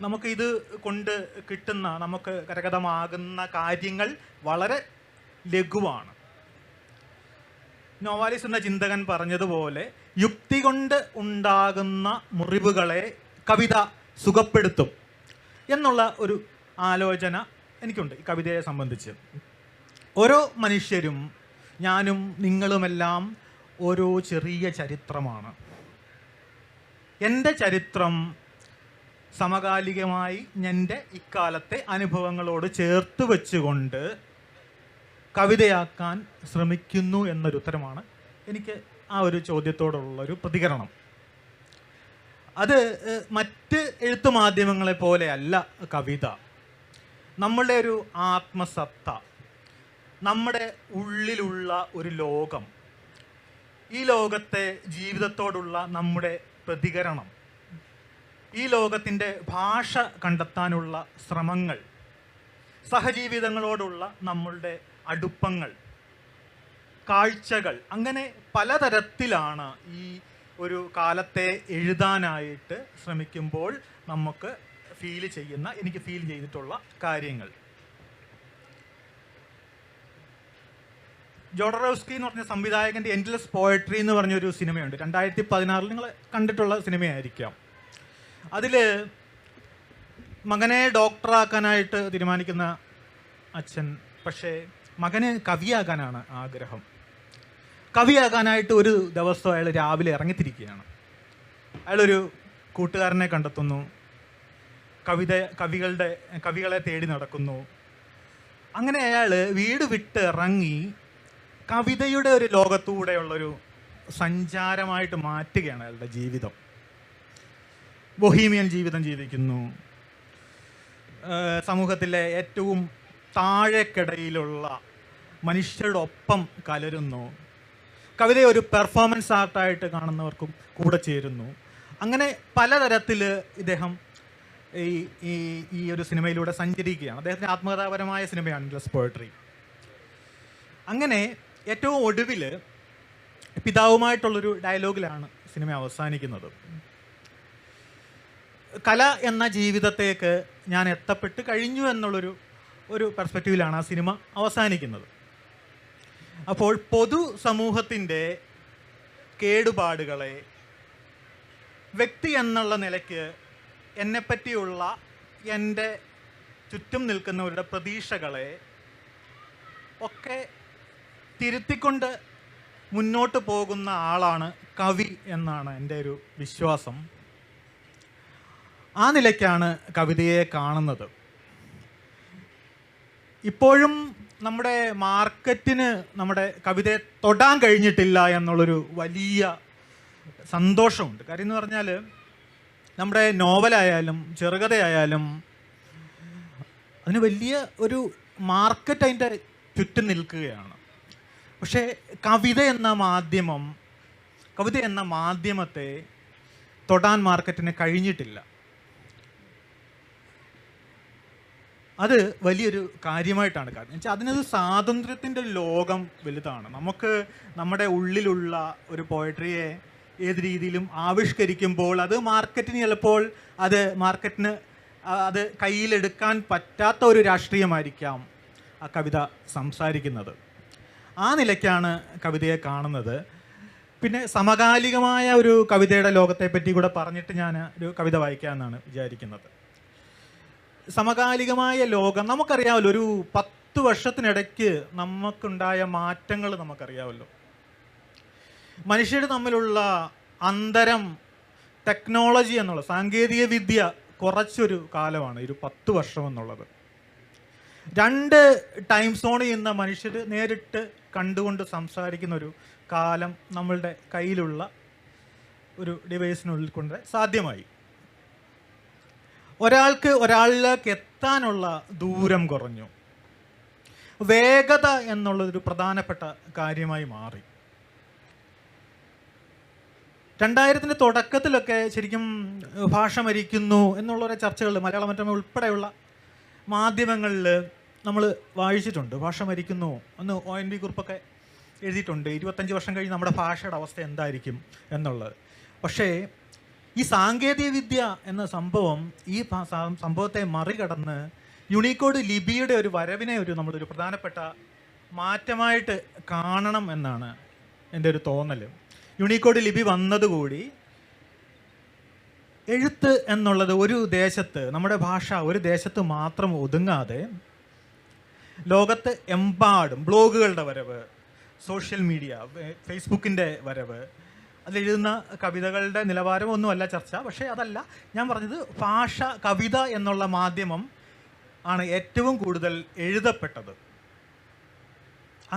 നമുക്ക് ഇത് കൊണ്ട് കിട്ടുന്ന, നമുക്ക് കരഗതമാകുന്ന കാര്യങ്ങൾ വളരെ ലഘുവാണ്. നോവാലിസ് എന്ന ചിന്തകൻ പറഞ്ഞതുപോലെ യുക്തി കൊണ്ട് ഉണ്ടാകുന്ന മുറിവുകളെ കവിത സുഖപ്പെടുത്തും എന്നുള്ള ഒരു ആലോചന എനിക്കുണ്ട് ഈ കവിതയെ സംബന്ധിച്ച്. ഓരോ മനുഷ്യരും, ഞാനും നിങ്ങളുമെല്ലാം ഓരോ ചെറിയ ചരിത്രമാണ്. എൻ്റെ ചരിത്രം സമകാലികമായി എൻ്റെ ഇക്കാലത്തെ അനുഭവങ്ങളോട് ചേർത്ത് വെച്ചുകൊണ്ട് കവിതയാക്കാൻ ശ്രമിക്കുന്നു എന്നൊരു ഉത്തരമാണ് എനിക്ക് ആ ഒരു ചോദ്യത്തോടുള്ള ഒരു പ്രതികരണം. അത് മറ്റ് എഴുത്തു മാധ്യമങ്ങളെ പോലെയല്ല കവിത. നമ്മളുടെ ഒരു ആത്മസത്ത, നമ്മുടെ ഉള്ളിലുള്ള ഒരു ലോകം, ഈ ലോകത്തെ ജീവിതത്തോടുള്ള നമ്മുടെ പ്രതികരണം, ഈ ലോകത്തിൻ്റെ ഭാഷ കണ്ടെത്താനുള്ള ശ്രമങ്ങൾ, സഹജീവിതങ്ങളോടുള്ള നമ്മളുടെ അടുപ്പങ്ങൾ, കാഴ്ചകൾ, അങ്ങനെ പലതരത്തിലാണ് ഈ ഒരു കാലത്തെ എഴുതാനായിട്ട് ശ്രമിക്കുമ്പോൾ നമുക്ക് എനിക്ക് ഫീൽ ചെയ്തിട്ടുള്ള കാര്യങ്ങൾ. ജോഡറോവ്സ്കി എന്ന് പറഞ്ഞ സംവിധായകൻ്റെ എൻഡ്ലെസ് പോയട്രി എന്ന് പറഞ്ഞൊരു സിനിമയുണ്ട്. 2016 നിങ്ങൾ കണ്ടിട്ടുള്ള സിനിമയായിരിക്കാം. അതിൽ മകനെ ഡോക്ടറാക്കാനായിട്ട് തീരുമാനിക്കുന്ന അച്ഛൻ, പക്ഷേ മകന് കവിയാകാനാണ് ആഗ്രഹം. കവിയാകാനായിട്ട് ഒരു ദിവസം അയാൾ രാവിലെ ഇറങ്ങിത്തിരിക്കുകയാണ്. അയാളൊരു കൂട്ടുകാരനെ കണ്ടെത്തുന്നു, കവികളെ തേടി നടക്കുന്നു. അങ്ങനെ അയാൾ വീട് വിട്ട് ഇറങ്ങി കവിതയുടെ ഒരു ലോകത്തൂടെയുള്ളൊരു സഞ്ചാരമായിട്ട് മാറ്റുകയാണ് അയാളുടെ ജീവിതം. ബൊഹീമിയൻ ജീവിതം ജീവിക്കുന്നു, സമൂഹത്തിലെ ഏറ്റവും താഴെക്കിടയിലുള്ള മനുഷ്യരുടെ ഒപ്പം കലരുന്നു, കവിതയെ ഒരു പെർഫോമൻസ് ആർട്ടായിട്ട് കാണുന്നവർക്കും കൂടെ ചേരുന്നു. അങ്ങനെ പലതരത്തിൽ ഇദ്ദേഹം ഈ ഒരു സിനിമയിലൂടെ സഞ്ചരിക്കുകയാണ്. അദ്ദേഹത്തിൻ്റെ ആത്മകഥാപരമായ സിനിമയാണ് എൻഡ്ലെസ് പോയട്രി. അങ്ങനെ ഏറ്റവും ഒടുവിൽ പിതാവുമായിട്ടുള്ളൊരു ഡയലോഗിലാണ് സിനിമ അവസാനിക്കുന്നത്. കല എന്ന ജീവിതത്തേക്ക് ഞാൻ എത്തപ്പെട്ട് കഴിഞ്ഞു എന്നുള്ളൊരു പെർസ്പെക്റ്റീവിലാണ് ആ സിനിമ അവസാനിക്കുന്നത്. അപ്പോൾ പൊതു സമൂഹത്തിൻ്റെ കേടുപാടുകളെ വ്യക്തി എന്നുള്ള നിലയ്ക്ക് എന്നെപ്പറ്റിയുള്ള എൻ്റെ ചുറ്റും നിൽക്കുന്നവരുടെ പ്രതീക്ഷകളെ ഒക്കെ തിരുത്തിക്കൊണ്ട് മുന്നോട്ട് പോകുന്ന ആളാണ് കവി എന്നാണ് എൻ്റെ ഒരു വിശ്വാസം. ആ നിലയ്ക്കാണ് കവിതയെ കാണുന്നത്. ഇപ്പോഴും നമ്മുടെ മാർക്കറ്റിന് നമ്മുടെ കവിതയെ തൊടാൻ കഴിഞ്ഞിട്ടില്ല എന്നുള്ളൊരു വലിയ സന്തോഷമുണ്ട്. കാര്യം എന്ന് പറഞ്ഞാൽ നമ്മുടെ നോവലായാലും ചെറുകഥയായാലും അതിന് വലിയ ഒരു മാർക്കറ്റ് അതിൻ്റെ ചുറ്റും നിൽക്കുകയാണ്. പക്ഷേ കവിത എന്ന മാധ്യമത്തെ തൊടാൻ മാർക്കറ്റിന് കഴിഞ്ഞിട്ടില്ല. അത് വലിയൊരു കാര്യമായിട്ടാണ് കാരണം. വെച്ചാൽ അതിനൊരു സ്വാതന്ത്ര്യത്തിൻ്റെ ലോകം വലുതാണ്. നമുക്ക് നമ്മുടെ ഉള്ളിലുള്ള ഒരു പോയട്രിയെ ഏത് രീതിയിലും ആവിഷ്കരിക്കുമ്പോൾ അത് മാർക്കറ്റിന് ചിലപ്പോൾ അത് കയ്യിലെടുക്കാൻ പറ്റാത്ത ഒരു രാഷ്ട്രീയമായിരിക്കാം ആ കവിത സംസാരിക്കുന്നത്. ആ നിലയ്ക്കാണ് കവിതയെ കാണുന്നത്. പിന്നെ സമകാലികമായ ഒരു കവിതയുടെ ലോകത്തെപ്പറ്റി കൂടെ പറഞ്ഞിട്ട് ഞാൻ ഒരു കവിത വായിക്കാമെന്നാണ് വിചാരിക്കുന്നത്. സമകാലികമായ ലോകം നമുക്കറിയാമല്ലോ. ഒരു 10 വർഷത്തിനിടയ്ക്ക് നമുക്കുണ്ടായ മാറ്റങ്ങൾ നമുക്കറിയാമല്ലോ. മനുഷ്യർ തമ്മിലുള്ള അന്തരം, ടെക്നോളജി എന്നുള്ള സാങ്കേതിക വിദ്യ കുറച്ചൊരു കാലമാണ് ഒരു 10 വർഷം എന്നുള്ളത്. 2 ടൈം സോണിൽ നിന്ന് മനുഷ്യർ നേരിട്ട് കണ്ടുകൊണ്ട് സംസാരിക്കുന്ന ഒരു കാലം നമ്മളുടെ കയ്യിലുള്ള ഒരു ഡിവൈസിനുള്ളിൽ കൊണ്ട് സാധ്യമായി. ഒരാളിലേക്ക് എത്താനുള്ള ദൂരം കുറഞ്ഞു. വേഗത എന്നുള്ളതൊരു പ്രധാനപ്പെട്ട കാര്യമായി മാറി. 2000-ന്റെ തുടക്കത്തിലൊക്കെ ശരിക്കും ഭാഷ മരിക്കുന്നു എന്നുള്ളൊരു ചർച്ചകൾ മലയാള മനോരമ ഉൾപ്പെടെയുള്ള മാധ്യമങ്ങളിൽ നമ്മൾ വായിച്ചിട്ടുണ്ട്. ഭാഷ മരിക്കുന്നു എന്ന് ONV കുറിപ്പൊക്കെ എഴുതിയിട്ടുണ്ട്. 25 വർഷം കഴിഞ്ഞ് നമ്മുടെ ഭാഷയുടെ അവസ്ഥ എന്തായിരിക്കും എന്നുള്ളത്. പക്ഷേ ഈ സാങ്കേതിക വിദ്യ എന്ന സംഭവത്തെ മറികടന്ന് യൂണിക്കോഡ് ലിപിയുടെ ഒരു വരവിനെ നമ്മളൊരു പ്രധാനപ്പെട്ട മാറ്റമായിട്ട് കാണണം എന്നാണ് എൻ്റെ ഒരു തോന്നൽ. യൂണിക്കോഡ് ലിപി വന്നതുകൂടി എഴുത്ത് എന്നുള്ളത് ഒരു ദേശത്ത്, നമ്മുടെ ഭാഷ ഒരു ദേശത്ത് മാത്രം ഒതുങ്ങാതെ ലോകത്ത് എമ്പാടും ബ്ലോഗുകളുടെ വരവ്, സോഷ്യൽ മീഡിയ, ഫേസ്ബുക്കിൻ്റെ വരവ്, അതിലെഴുതുന്ന കവിതകളുടെ നിലവാരമൊന്നുമല്ല ചർച്ച. പക്ഷേ അതല്ല ഞാൻ പറഞ്ഞത്. ഭാഷ, കവിത എന്നുള്ള മാധ്യമം ആണ് ഏറ്റവും കൂടുതൽ എഴുതപ്പെട്ടത്.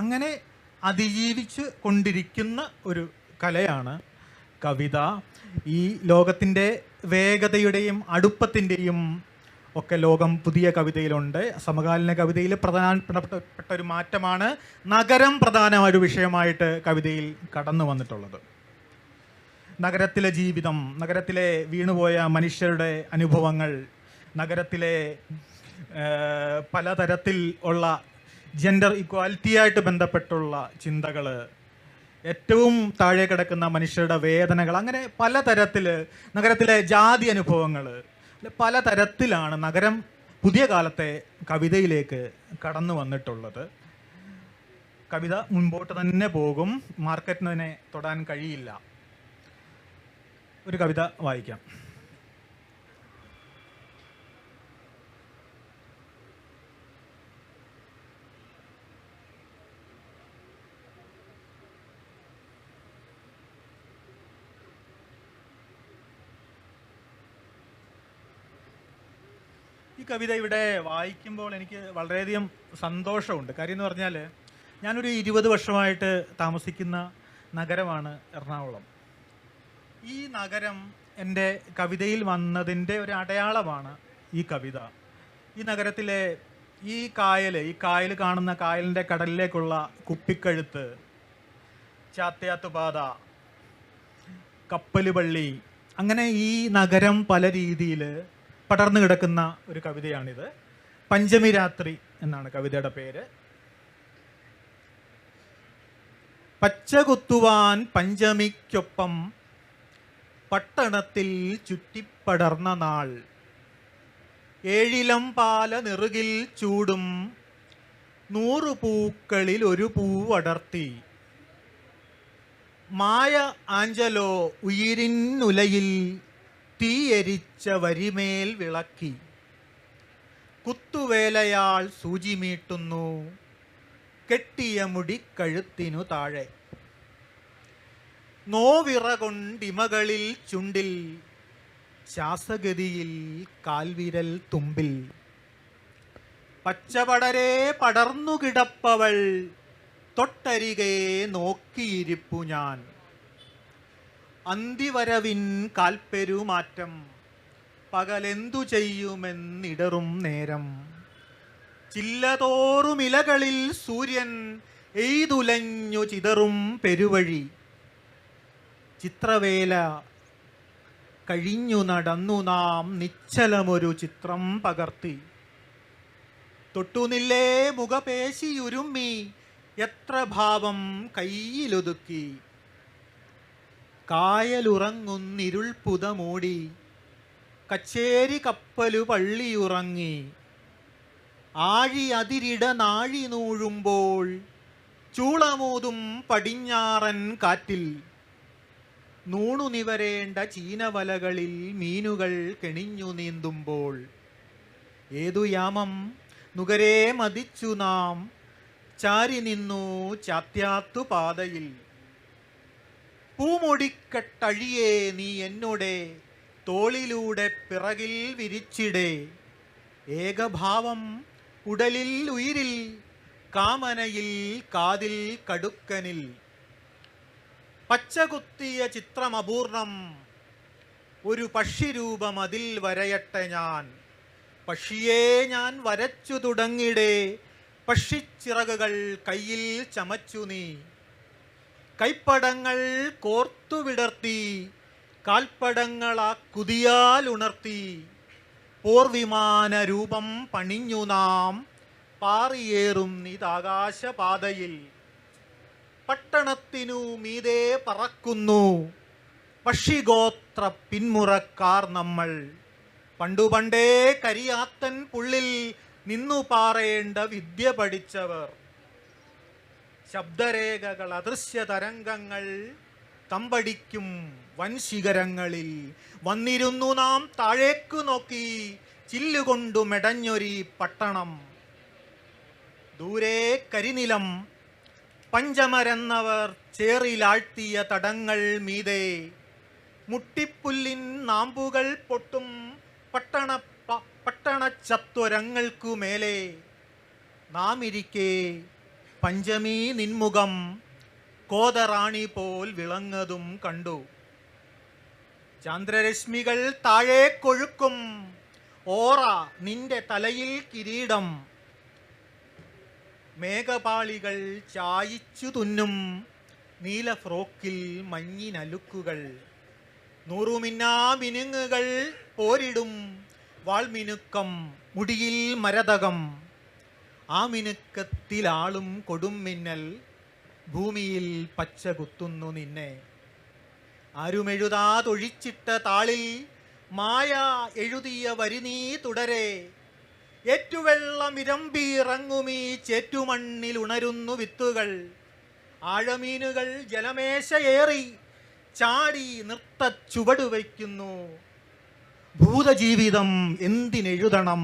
അങ്ങനെ അതിജീവിച്ച് കൊണ്ടിരിക്കുന്ന ഒരു കലയാണ് കവിത. ഈ ലോകത്തിൻ്റെ വേഗതയുടെയും അടുപ്പത്തിൻ്റെയും ഒക്കെ ലോകം പുതിയ കവിതയിലുണ്ട്. സമകാലീന കവിതയിൽ പ്രധാനപ്പെട്ട ഒരു മാറ്റമാണ് നഗരം പ്രധാനമായ ഒരു വിഷയമായിട്ട് കവിതയിൽ കടന്നു വന്നിട്ടുള്ളത്. നഗരത്തിലെ ജീവിതം, നഗരത്തിലെ വീണുപോയ മനുഷ്യരുടെ അനുഭവങ്ങൾ, നഗരത്തിലെ പലതരത്തിൽ ഉള്ള ജെൻഡർ ഇക്വാലിറ്റിയായിട്ട് ബന്ധപ്പെട്ടുള്ള ചിന്തകൾ, ഏറ്റവും താഴെ കിടക്കുന്ന മനുഷ്യരുടെ വേദനകൾ, അങ്ങനെ പലതരത്തിൽ നഗരത്തിലെ ജാതി അനുഭവങ്ങൾ, പലതരത്തിലാണ് നഗരം പുതിയ കാലത്തെ കവിതയിലേക്ക് കടന്നു വന്നിട്ടുള്ളത്. കവിത മുൻപോട്ട് തന്നെ പോകും, മാർക്കറ്റിന് അതിനെ തൊടാൻ കഴിയില്ല. ഒരു കവിത വായിക്കാം. ഈ കവിത ഇവിടെ വായിക്കുമ്പോൾ എനിക്ക് വളരെയധികം സന്തോഷമുണ്ട്. കാര്യം എന്ന് പറഞ്ഞാൽ ഞാനൊരു 20 വർഷമായിട്ട് താമസിക്കുന്ന നഗരമാണ് എറണാകുളം. ഈ നഗരം എൻ്റെ കവിതയിൽ വന്നതിൻ്റെ ഒരു അടയാളമാണ് ഈ കവിത. ഈ നഗരത്തിലെ ഈ കായൽ കാണുന്ന കായലിൻ്റെ കടലിലേക്കുള്ള കുപ്പിക്കഴുത്ത്, ചാത്തയാത്തുപാത, കപ്പലുപള്ളി, അങ്ങനെ ഈ നഗരം പല രീതിയിൽ പടർന്നു കിടക്കുന്ന ഒരു കവിതയാണിത്. പഞ്ചമി രാത്രി എന്നാണ് കവിതയുടെ പേര്. പച്ചകുത്തുവാൻ പഞ്ചമിക്കൊപ്പം പട്ടണത്തിൽ ചുറ്റിപ്പടർന്ന നാൾ, ഏഴിലം പാല നെറുകിൽ ചൂടും 100 പൂക്കളിൽ ഒരു പൂവടർത്തി, മായ ആഞ്ചലോ ഉയിരിനുലയിൽ തീയരിച്ച വരിമേൽ വിളക്കി, കുത്തുവേലയാൾ സൂചിമീട്ടുന്നു കെട്ടിയ മുടി കഴുത്തിനു താഴെ, നോവിറകൊണ്ടിമകളിൽ ചുണ്ടിൽ ശ്വാസഗതിയിൽ കാൽവിരൽ തുമ്പിൽ, പച്ചപടരെ പടർന്നു കിടപ്പവൾ തൊട്ടരികെ നോക്കിയിരിപ്പു ഞാൻ, അന്തിവരവിൻ കാൽപ്പെരുമാറ്റം പകലെന്തു ചെയ്യുമെന്നിടറും നേരം, ചില്ലതോറുമിലകളിൽ സൂര്യൻ എയ്തുലഞ്ഞു ചിതറും പെരുവഴി, ചിത്രവേല കഴിഞ്ഞു നടന്നു നാം നിശ്ചലമൊരു ചിത്രം പകർത്തി, തൊട്ടുനില്ലേ മുഖപേശിയുരുമ്മി എത്ര ഭാവം കയ്യിലൊതുക്കി, കായലുറങ്ങുന്നിരുൾ പുത മൂടി കച്ചേരി കപ്പലു പള്ളിയുറങ്ങി, ആഴി അതിരിട നാഴി നൂഴുമ്പോൾ ചൂളമൂതും പടിഞ്ഞാറൻ കാറ്റിൽ, നൂണു നിവരേണ്ട ചീനവലകളിൽ മീനുകൾ കെണിഞ്ഞു നീന്തുമ്പോൾ, ഏതു യാമം നുകരേ മതിച്ചു നാം ചാരി നിന്നു ചാത്യാത്തു പാതയിൽ, പൂമൊടിക്കട്ടഴിയേ നീ എന്നോടെ തോളിലൂടെ പിറകിൽ വിരിച്ചിടേ, ഏകഭാവം ഉടലിൽ ഉയിരിൽ കാമനയിൽ കാതിൽ കടുക്കനിൽ, പച്ചകുത്തിയ ചിത്രമപൂർണം ഒരു പക്ഷിരൂപം അതിൽ വരയട്ടെ ഞാൻ, പക്ഷിയെ ഞാൻ വരച്ചു തുടങ്ങിടേ പക്ഷിച്ചിറകുകൾ കയ്യിൽ ചമച്ചു നീ, കൈപ്പടങ്ങൾ കോർത്തു വിടർത്തി കാൽപ്പടങ്ങളാ കുതിയാൽ ഉണർത്തി, പോർവിമാന രൂപം പണിഞ്ഞു നാം പാറിയേറും നിതാകാശപാതയിൽ, പട്ടണത്തിനു മീതെ പറക്കുന്നു പക്ഷിഗോത്ര പിന്മുറക്കാർ നമ്മൾ, പണ്ടുപണ്ടേ കരിയാത്തൻ പുള്ളിൽ നിന്നു പാറേണ്ട വിദ്യ പഠിച്ചവർ, ശബ്ദരേഖകൾ അദൃശ്യ തരംഗങ്ങൾ തമ്പടിക്കും വൻശിഖരങ്ങളിൽ, വന്നിരുന്നു നാം താഴേക്കു നോക്കി ചില്ലുകൊണ്ടു മെടഞ്ഞൊരി പട്ടണം, ദൂരെ കരിനിലം പഞ്ചമരെന്നവർ ചേറിലാഴ്ത്തിയ തടങ്ങൾ മീതെ, മുട്ടിപ്പുല്ലിൻ നാമ്പുകൾ പൊട്ടും പട്ടണച്ചത്വരങ്ങൾക്കു മേലെ, നാം ഇരിക്കെ പഞ്ചമി നിൻമുഖം കോതറാണി പോൽ വിളങ്ങതും കണ്ടു. ചന്ദ്രരശ്മികൾ താഴെ കൊഴുക്കും, ഓറ നിന്റെ തലയിൽ കിരീടം. മേഘപാളികൾ ചായിച്ചു തുന്നും, നീല ഫ്രോക്കിൽ മഞ്ഞിനലുക്കുകൾ. നൂറുമിന്നാ മിനുങ്ങുകൾ പോരിടും, വാൾമിനുക്കം മുടിയിൽ മരതകം. ആ മിനുക്കത്തിലാളും കൊടും മിന്നൽ, ഭൂമിയിൽ പച്ച കുത്തുന്നു നിന്നെ. ആരുമെഴുതാതൊഴിച്ചിട്ട താളിൽ മായ എഴുതിയ വരി നീ തുടരെ. ഏറ്റുവെള്ളമിരമ്പിറങ്ങുമീ ചേറ്റുമണ്ണിൽ ഉണരുന്നു വിത്തുകൾ. ആഴമീനുകൾ ജലമേശയേറി ചാടി നൃത്ത ചുവട് വയ്ക്കുന്നു. ഭൂതജീവിതം എന്തിനെഴുതണം,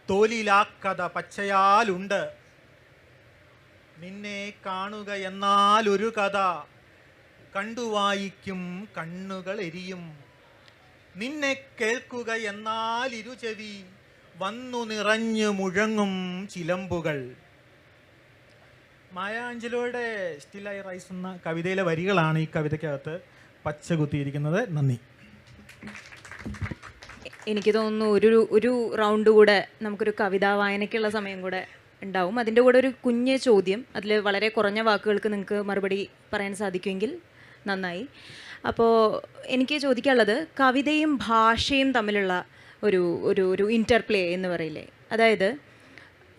തോലിലാക്കഥ പച്ചയാലുണ്ട്. നിന്നെ കാണുക എന്നാൽ ഒരു കഥ, കണ്ടു വായിക്കും കണ്ണുകൾ എരിയും. നിന്നെ കേൾക്കുക എന്നാൽ ഇരുചെവി, വന്നു നിറഞ്ഞു മുഴങ്ങും ചിലമ്പുകൾ. മായ ആഞ്ചലോയുടെ സ്റ്റിൽ ഐ റൈസ് എന്ന കവിതയിലെ വരികളാണ് ഈ കവിതയ്ക്കകത്ത് പച്ചകുത്തിയിരിക്കുന്നത്. നന്ദി. എനിക്ക് തോന്നുന്നു ഒരു റൗണ്ട് കൂടെ നമുക്കൊരു കവിതാ വായനയ്ക്കുള്ള സമയം കൂടെ ഉണ്ടാവും. അതിൻ്റെ കൂടെ ഒരു കുഞ്ഞ് ചോദ്യം, അതിൽ വളരെ കുറഞ്ഞ വാക്കുകൾക്ക് നിങ്ങൾക്ക് മറുപടി പറയാൻ സാധിക്കുമെങ്കിൽ നന്നായി. അപ്പോൾ എനിക്ക് ചോദിക്കാനുള്ളത്, കവിതയും ഭാഷയും തമ്മിലുള്ള ഒരു ഒരു ഒരു ഇൻ്റർപ്ലേ എന്ന് പറയില്ലേ, അതായത്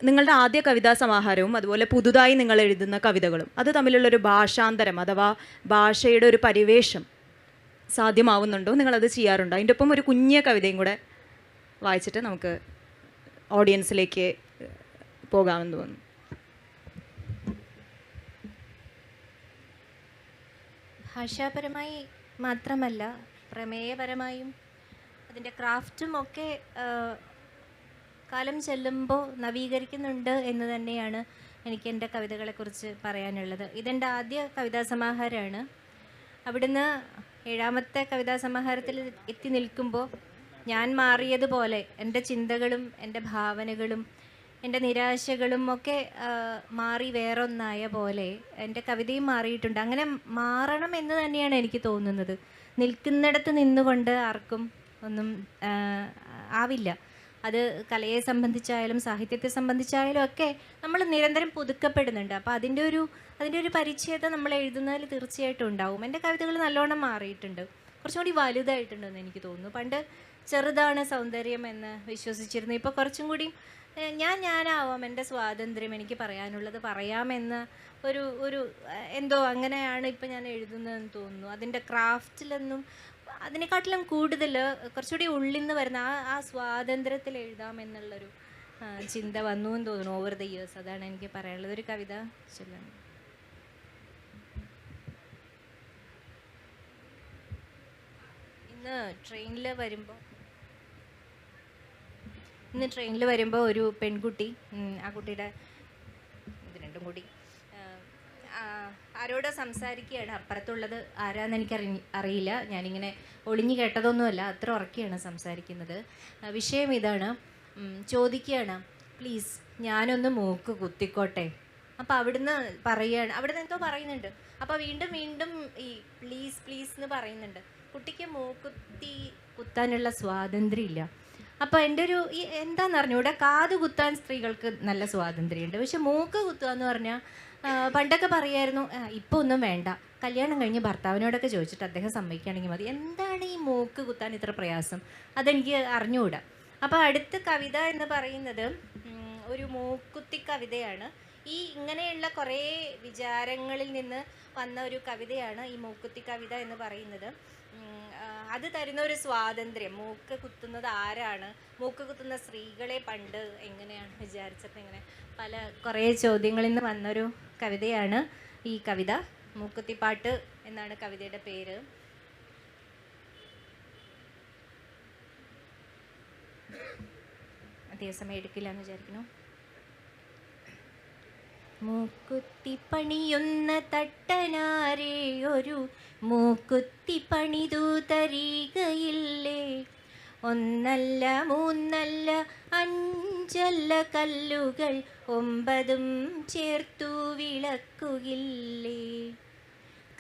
നിങ്ങളുടെ ആദ്യ കവിതാ സമാഹാരവും അതുപോലെ പുതുതായി നിങ്ങൾ എഴുതുന്ന കവിതകളും അത് തമ്മിലുള്ളൊരു ഭാഷാന്തരം അഥവാ ഭാഷയുടെ ഒരു പരിവേഷം സാധ്യമാവുന്നുണ്ടോ, നിങ്ങളത് ചെയ്യാറുണ്ടോ? അതിൻ്റെ ഒപ്പം ഒരു കുഞ്ഞ കവിതയും കൂടെ വായിച്ചിട്ട് നമുക്ക് ഓഡിയൻസിലേക്ക് പോകാമെന്ന് തോന്നുന്നു. ഭാഷാപരമായി മാത്രമല്ല, പ്രമേയപരമായും അതിൻ്റെ ക്രാഫ്റ്റും ഒക്കെ കാലം ചെല്ലുമ്പോൾ നവീകരിക്കുന്നുണ്ട് എന്ന് തന്നെയാണ് എനിക്ക് എൻ്റെ കവിതകളെക്കുറിച്ച് പറയാനുള്ളത്. ഇതെൻ്റെ ആദ്യ കവിതാ സമാഹാരമാണ്. അവിടുന്ന് 7ാമത്തെ കവിതാ സമാഹാരത്തിൽ എത്തി നിൽക്കുമ്പോൾ ഞാൻ മാറിയതുപോലെ എൻ്റെ ചിന്തകളും എൻ്റെ ഭാവനകളും എൻ്റെ നിരാശകളും ഒക്കെ മാറി വേറൊന്നായ പോലെ എൻ്റെ കവിതയും മാറിയിട്ടുണ്ട്. അങ്ങനെ മാറണം എന്ന് തന്നെയാണ് എനിക്ക് തോന്നുന്നത്. നിൽക്കുന്നിടത്ത് നിന്നുകൊണ്ട് ആർക്കും ഒന്നും ആവില്ല. അത് കലയെ സംബന്ധിച്ചായാലും സാഹിത്യത്തെ സംബന്ധിച്ചായാലും ഒക്കെ നമ്മൾ നിരന്തരം പുതുക്കപ്പെടുന്നുണ്ട്. അപ്പോൾ അതിൻ്റെ ഒരു പരിച്ഛേദം നമ്മൾ എഴുതുന്നതിൽ തീർച്ചയായിട്ടും ഉണ്ടാവും. എൻ്റെ കവിതകൾ നല്ലോണം മാറിയിട്ടുണ്ട്, കുറച്ചും കൂടി വലുതായിട്ടുണ്ടെന്ന് എനിക്ക് തോന്നുന്നു. പണ്ട് ചെറുതാണ് സൗന്ദര്യം എന്ന് വിശ്വസിച്ചിരുന്നു. ഇപ്പോൾ കുറച്ചും കൂടി ഞാനാവാം, എൻ്റെ സ്വാതന്ത്ര്യം, എനിക്ക് പറയാനുള്ളത് പറയാമെന്ന ഒരു എന്തോ അങ്ങനെയാണ് ഇപ്പം ഞാൻ എഴുതുന്നതെന്ന് തോന്നുന്നു. അതിൻ്റെ ക്രാഫ്റ്റിലൊന്നും അതിനെക്കാട്ടിലും കൂടുതൽ കുറച്ചുകൂടി ഉള്ളിൽ നിന്ന് വരുന്ന ആ സ്വാതന്ത്ര്യത്തിൽ എഴുതാമെന്നുള്ളൊരു ചിന്ത വന്നു എന്ന് തോന്നുന്നു ഓവർ ദ ഇയേഴ്സ്. അതാണ് എനിക്ക് പറയാനുള്ളത്. ഒരു കവിത ചൊല്ലണം. ഇന്ന് ട്രെയിനിൽ വരുമ്പോൾ ഒരു പെൺകുട്ടി, ആ കുട്ടിയുടെ ഇത് രണ്ടും കൂടി ആരോട് സംസാരിക്കുകയാണ്. അപ്പുറത്തുള്ളത് ആരാന്ന് എനിക്ക് അറിയില്ല, ഞാനിങ്ങനെ ഒളിഞ്ഞു കേട്ടതൊന്നുമല്ല, അത്ര ഉറക്കെയാണ് സംസാരിക്കുന്നത്. വിഷയം ഇതാണ്, ചോദിക്കുകയാണ്, പ്ലീസ് ഞാനൊന്ന് മൂക്ക് കുത്തിക്കോട്ടെ. അപ്പോൾ അവിടുന്ന് എന്തോ പറയുന്നുണ്ട്. അപ്പോൾ വീണ്ടും ഈ പ്ലീസ് പ്ലീസ് എന്ന് പറയുന്നുണ്ട്. കുട്ടിക്ക് മൂക്കുത്തി കുത്താനുള്ള സ്വാതന്ത്ര്യമില്ല. അപ്പോൾ എൻ്റെ എന്താണെന്ന് അറിഞ്ഞൂടെ, കാത് കുത്താൻ സ്ത്രീകൾക്ക് നല്ല സ്വാതന്ത്ര്യമുണ്ട്, പക്ഷെ മൂക്ക് കുത്തുക എന്ന് പറഞ്ഞാൽ പണ്ടൊക്കെ പറയായിരുന്നു ഇപ്പോൾ ഒന്നും വേണ്ട, കല്യാണം കഴിഞ്ഞ് ഭർത്താവിനോടൊക്കെ ചോദിച്ചിട്ട് അദ്ദേഹം സമ്മതിക്കുകയാണെങ്കിൽ മതി. എന്താണ് ഈ മൂക്ക് കുത്താൻ ഇത്ര പ്രയാസം, അതെനിക്ക് അറിഞ്ഞുകൂടാ. അപ്പോൾ അടുത്ത കവിത എന്ന് പറയുന്നത് ഒരു മൂക്കുത്തി കവിതയാണ്. ഇങ്ങനെയുള്ള കുറേ വിചാരങ്ങളിൽ നിന്ന് വന്ന ഒരു കവിതയാണ് ഈ മൂക്കുത്തി കവിത എന്ന് പറയുന്നത്. അത് തരുന്ന ഒരു സ്വാതന്ത്ര്യം, മൂക്ക് കുത്തുന്നത് ആരാണ്, മൂക്ക് കുത്തുന്ന സ്ത്രീകളെ പണ്ട് എങ്ങനെയാണ് വിചാരിച്ചത്, ഇങ്ങനെ കുറേ ചോദ്യങ്ങളിൽ നിന്ന് വന്നൊരു കവിതയാണ് ഈ കവിത. മൂക്കുത്തിപ്പാട്ട് എന്നാണ് കവിതയുടെ പേര്. അതേസമയം എടുക്കില്ല എന്ന് വിചാരിക്കുന്നു. മൂക്കുത്തി പണിയുന്ന തട്ടനാരേ ഒരു മൂക്കുത്തി പണിതു തരികയില്ലേ, ഒന്നല്ല മൂന്നല്ല അഞ്ചല്ല കല്ലുകൾ 9 ചേർത്തു വിളക്കുകില്ലേ.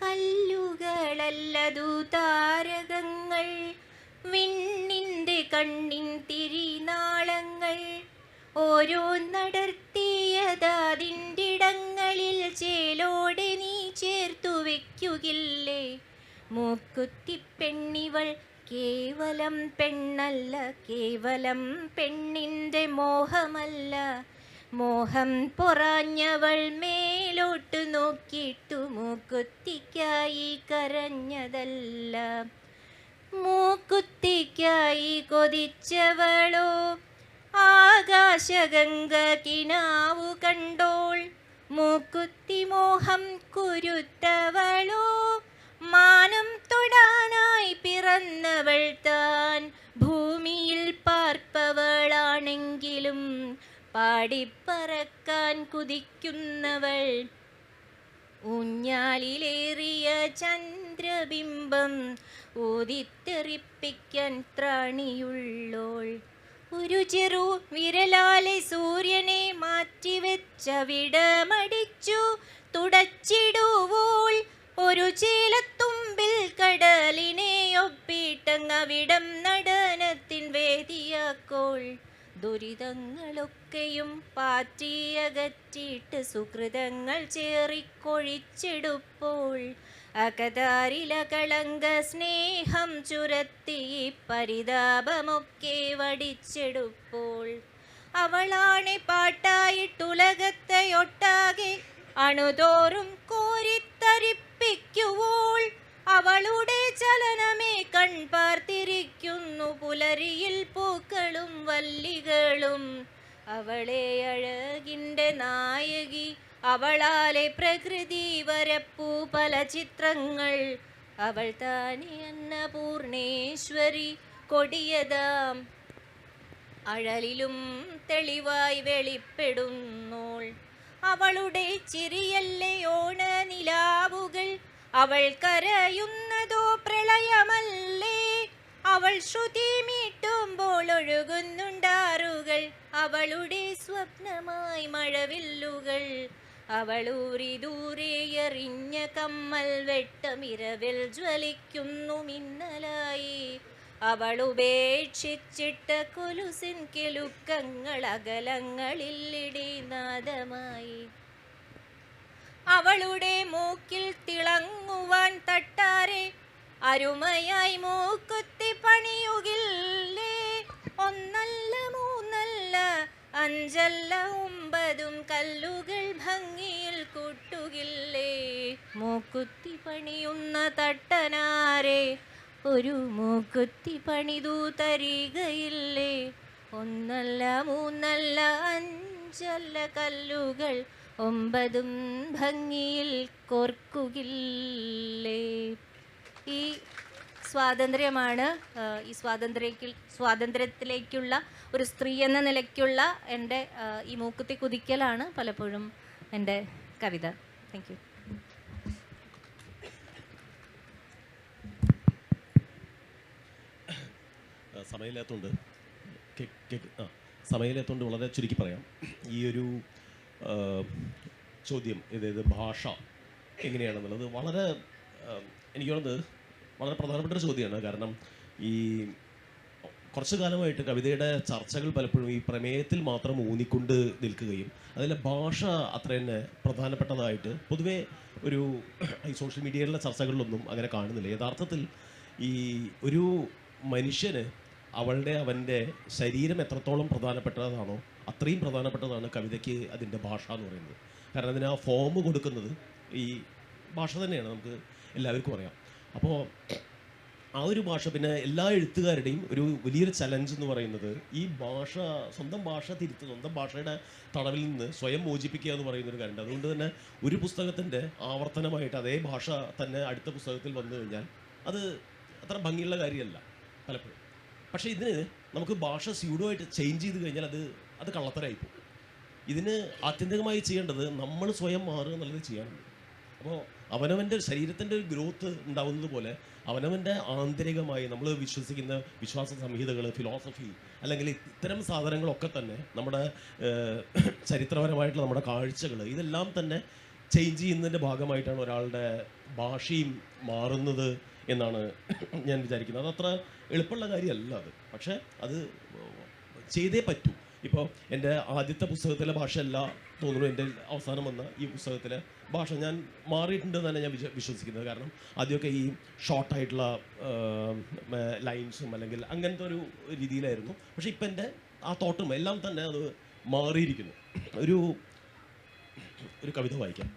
കല്ലുകളല്ലതു താരകങ്ങൾ, വിണ്ണിൻ്റെ കണ്ണിൻ തിരിനാളങ്ങൾ. ഓരോന്നടർത്തിയതിൻ്റിടങ്ങളിൽ ചേലോടെ നീ ചേർത്തു വയ്ക്കുകില്ലേ. മൂക്കുത്തിപ്പെണ്ണിവൾ കേവലം പെണ്ണല്ല, കേവലം പെണ്ണിൻ്റെ മോഹമല്ല. മോഹം പൊറാഞ്ഞവൾ മേലോട്ടു നോക്കിയിട്ടു മൂക്കുത്തിക്കായി കരഞ്ഞതല്ല. മൂക്കുത്തിക്കായി കൊതിച്ചവളോ ആകാശഗംഗ കിനാവു കണ്ടോൾ. മൂക്കുത്തി മോഹം കുരുത്തവളോ മാനം തൊടാനായി പിറന്നവൾ താൻ. ഭൂമിയിൽ പാർപ്പവളാണെങ്കിലും പാടിപ്പറക്കാൻ കുതിക്കുന്നവൾ. ഊഞ്ഞാലിലേറിയ ചന്ദ്രബിംബം ഊതിത്തെറിപ്പിക്കാൻ ത്രാണിയുള്ളോൾ. ഒരു ചെറു വിരലാലെ സൂര്യനെ മാറ്റിവെച്ചവിടമടിച്ചു തുടച്ചിടുവോൾ. ഒരു ചേലത്തുമ്പിൽ കടലിനെ ഒപ്പിട്ടങ്ങവിടം നടനത്തിൻ വേദിയാക്കോൾ. ദുരിതങ്ങളൊക്കെയും പാറ്റിയകറ്റിയിട്ട് സുഹൃതങ്ങൾ ചേറിക്കൊഴിച്ചെടുപ്പോൾ. അകതാരിലകളങ്ക സ്നേഹം ചുരത്തി പരിതാപമൊക്കെ വടിച്ചെടുപ്പോൾ. അവളാണ് പാട്ടായിട്ടുലകത്തെ ഒട്ടാകെ അണുതോറും കോരിത്തരിപ്പിക്കുവോൾ. അവളുടെ ചലനമേ കൺപാർത്തിരിക്കുന്നു പുലരിയിൽ പൂക്കളും വല്ലികളും. അവളെ അഴകിൻ്റെ നായകി, അവളാലെ പ്രകൃതി വരപ്പൂ പല ചിത്രങ്ങൾ. അവൾ താനെ അന്നപൂർണേശ്വരി, കൊടിയതാം അഴലിലും തെളിവായി വെളിപ്പെടുന്നോൾ. അവളുടെ ചിരിയല്ലേ ഓണനിലാവുകൾ, അവൾ കരയുന്നതോ പ്രളയമല്ലേ. അവൾ ശ്രുതി മീട്ടുമ്പോൾ ഒഴുകുന്നുണ്ടാറുകൾ, അവളുടെ സ്വപ്നമായി മഴവില്ലുകൾ. അവളൂരി ദൂരെ എറിഞ്ഞ കമ്മൽ വെട്ടമിരവിൽ ജ്വലിക്കുന്നു മിന്നലായി. അവളുപേക്ഷിച്ചിട്ട കൊലുസിൻ കിലുക്കങ്ങൾ അകലങ്ങളിൽ ഇടിനാദമായി. അവളുടെ മൂക്കിൽ തിളങ്ങുവാൻ തട്ടാരെ അരുമയായി മൂക്കുത്തി പണിയുകില്ലേ. ഒന്നല്ല മൂന്നല്ല അഞ്ചല്ല 9 കല്ലുകൾ ഭംഗിയിൽ കൂട്ടുകില്ലേ. മൂക്കുത്തി പണിയുന്ന തട്ടനാരെ ഒരു മൂക്കുത്തി പണിതു തരികയില്ലേ. ഒന്നല്ല മൂന്നല്ല അഞ്ചല്ല കല്ലുകൾ 9 ഭംഗിയിൽ കോർക്കുകില്ലേ. ഈ സ്വാതന്ത്ര്യമാണ്, ഈ സ്വാതന്ത്ര്യത്തിലേക്കുള്ള ഒരു സ്ത്രീ എന്ന നിലയ്ക്കുള്ള എൻ്റെ ഈ മൂക്കുത്തി കുതിക്കലാണ് പലപ്പോഴും എൻ്റെ കവിത. Thank you. സമയമില്ലാത്തതുകൊണ്ട് വളരെ ചുരുക്കി പറയാം. ഈ ഒരു ചോദ്യം, അതായത് ഭാഷ എങ്ങനെയാണെന്നുള്ളത് വളരെ എനിക്ക് തോന്നുന്നത് വളരെ പ്രധാനപ്പെട്ട ഒരു ചോദ്യമാണ്. കാരണം ഈ കുറച്ചു കാലമായിട്ട് കവിതയുടെ ചർച്ചകൾ പലപ്പോഴും ഈ പ്രമേയത്തിൽ മാത്രം ഊന്നിക്കൊണ്ട് നിൽക്കുകയും അതിലെ ഭാഷ അത്ര തന്നെ പ്രധാനപ്പെട്ടതായിട്ട് പൊതുവേ ഒരു ഈ സോഷ്യൽ മീഡിയയിലെ ചർച്ചകളിലൊന്നും അങ്ങനെ കാണുന്നില്ല. യഥാർത്ഥത്തിൽ ഈ ഒരു മനുഷ്യന് അവൻ്റെ ശരീരം എത്രത്തോളം പ്രധാനപ്പെട്ടതാണോ അത്രയും പ്രധാനപ്പെട്ടതാണ് കവിതയ്ക്ക് അതിൻ്റെ ഭാഷ എന്ന് പറയുന്നത്. കാരണം അതിന് ആ ഫോം കൊടുക്കുന്നത് ഈ ഭാഷ തന്നെയാണ്, നമുക്ക് എല്ലാവർക്കും അറിയാം. അപ്പോൾ ആ ഒരു ഭാഷ, പിന്നെ എല്ലാ എഴുത്തുകാരുടെയും ഒരു വലിയൊരു ചലഞ്ച് എന്ന് പറയുന്നത് ഈ ഭാഷ, സ്വന്തം ഭാഷ തിരുത്തുക, സ്വന്തം ഭാഷയുടെ തടവിൽ നിന്ന് സ്വയം മോചിപ്പിക്കുക എന്ന് പറയുന്നൊരു കാര്യമുണ്ട്. അതുകൊണ്ട് തന്നെ ഒരു പുസ്തകത്തിൻ്റെ ആവർത്തനമായിട്ട് അതേ ഭാഷ തന്നെ അടുത്ത പുസ്തകത്തിൽ വന്നു കഴിഞ്ഞാൽ അത് അത്ര ഭംഗിയുള്ള കാര്യമല്ല പലപ്പോഴും. പക്ഷേ ഇതിന് നമുക്ക് ഭാഷ സ്യൂഡോയായിട്ട് ചേഞ്ച് ചെയ്ത് കഴിഞ്ഞാൽ അത് കള്ളത്തരായിപ്പോകും. ഇതിന് ആത്യന്തികമായി ചെയ്യേണ്ടത് നമ്മൾ സ്വയം മാറുക എന്നുള്ളത് ചെയ്യാനുണ്ട്. അപ്പോൾ അവനവൻ്റെ ശരീരത്തിൻ്റെ ഒരു ഗ്രോത്ത് ഉണ്ടാവുന്നത് പോലെ അവനവൻ്റെ ആന്തരികമായി നമ്മൾ വിശ്വസിക്കുന്ന വിശ്വാസ സംഹിതകൾ, ഫിലോസഫി, അല്ലെങ്കിൽ ഇത്തരം സാധനങ്ങളൊക്കെ തന്നെ നമ്മുടെ ചരിത്രപരമായിട്ടുള്ള നമ്മുടെ കാഴ്ചകൾ, ഇതെല്ലാം തന്നെ ചേഞ്ച് ചെയ്യുന്നതിൻ്റെ ഭാഗമായിട്ടാണ് ഒരാളുടെ ഭാഷയും മാറുന്നത് എന്നാണ് ഞാൻ വിചാരിക്കുന്നത്. അതത്ര എളുപ്പമുള്ള കാര്യമല്ല അത്, പക്ഷേ അത് ചെയ്തേ പറ്റൂ. ഇപ്പോൾ എൻ്റെ ആദ്യത്തെ പുസ്തകത്തിലെ ഭാഷയല്ല തോന്നുന്നു എൻ്റെ അവസാനം വന്ന ഈ പുസ്തകത്തിലെ ഭാഷ. ഞാൻ മാറിയിട്ടുണ്ടെന്ന് തന്നെ ഞാൻ വിശ്വസിക്കുന്നത്. കാരണം ആദ്യമൊക്കെ ഈ ഷോർട്ടായിട്ടുള്ള ലൈൻസും അല്ലെങ്കിൽ അങ്ങനത്തെ ഒരു രീതിയിലായിരുന്നു. പക്ഷേ ഇപ്പം എൻ്റെ ആ തോട്ടും എല്ലാം തന്നെ അത് മാറിയിരിക്കുന്നു. ഒരു കവിത വായിക്കാം.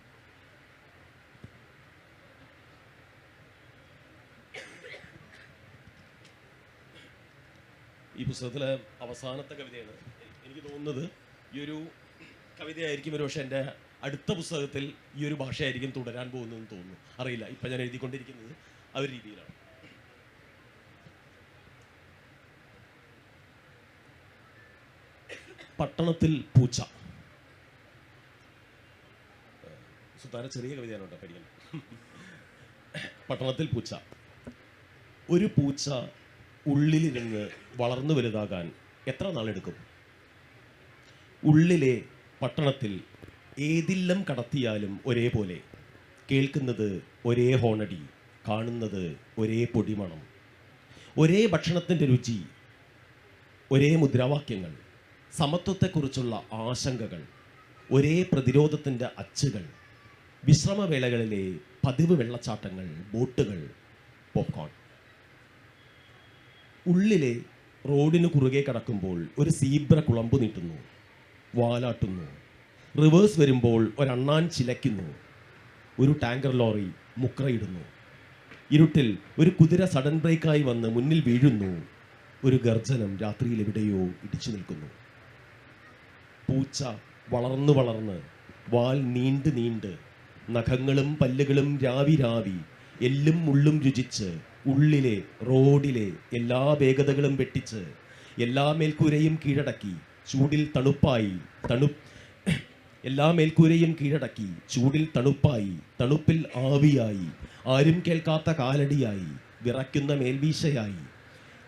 ഈ പുസ്തകത്തിലെ അവസാനത്തെ കവിതയാണ്. എനിക്ക് തോന്നുന്നത് ഈ ഒരു കവിതയായിരിക്കും ഒരു പക്ഷേ എൻ്റെ അടുത്ത പുസ്തകത്തിൽ ഈ ഒരു ഭാഷയായിരിക്കും തുടരാൻ പോകുന്നതെന്ന് തോന്നുന്നു. അറിയില്ല, ഇപ്പം ഞാൻ എഴുതിക്കൊണ്ടിരിക്കുന്നത് ആ ഒരു രീതിയിലാണ്. പട്ടണത്തിൽ പൂച്ച. സുതാര ചെറിയ കവിതയാണ് കേട്ടോ, പഠിക്കണം. പട്ടണത്തിൽ പൂച്ച. ഒരു പൂച്ച ഉള്ളിലിരുന്ന് വളർന്നു വലുതാകാൻ എത്ര നാളെടുക്കും? ഉള്ളിലെ പട്ടണത്തിൽ ഏതില്ലം കടത്തിയാലും ഒരേപോലെ, കേൾക്കുന്നത് ഒരേ ഹോണടി, കാണുന്നത് ഒരേ പൊടിമണം, ഒരേ ഭക്ഷണത്തിൻ്റെ രുചി, ഒരേ മുദ്രാവാക്യങ്ങൾ, സമത്വത്തെക്കുറിച്ചുള്ള ആശങ്കകൾ, ഒരേ പ്രതിരോധത്തിൻ്റെ അച്ചുകൾ, വിശ്രമവേളകളിലെ പതിവ് വെള്ളച്ചാട്ടങ്ങൾ, ബോട്ടുകൾ, പോപ്കോൺ. ഉള്ളിലെ റോഡിന് കുറുകെ കടക്കുമ്പോൾ ഒരു സീബ്ര കുളമ്പ് നീട്ടുന്നു, വാലാട്ടുന്നു. റിവേഴ്സ് വരുമ്പോൾ ഒരണ്ണാൻ ചിലയ്ക്കുന്നു. ഒരു ടാങ്കർ ലോറി മുക്രയിടുന്നു. ഇരുട്ടിൽ ഒരു കുതിര സഡൻ ബ്രേക്കായി വന്ന് മുന്നിൽ വീഴുന്നു. ഒരു ഗർജനം രാത്രിയിൽ എവിടെയോ ഇടിച്ചു നിൽക്കുന്നു. പൂച്ച വളർന്നു വളർന്ന്, വാൽ നീണ്ട് നീണ്ട്, നഖങ്ങളും പല്ലുകളും രാവി രാവി, എല്ലും മുള്ളും രുചിച്ച്, ഉള്ളിലെ റോഡിലെ എല്ലാ വേഗതകളും വെട്ടിച്ച്, എല്ലാ മേൽക്കൂരയും കീഴടക്കി ചൂടിൽ തണുപ്പായി, എല്ലാ മേൽക്കൂരയും കീഴടക്കി ചൂടിൽ തണുപ്പായി, തണുപ്പിൽ ആവിയായി, ആരും കേൾക്കാത്ത കാലടിയായി, വിറയ്ക്കുന്ന മേൽവീശയായി,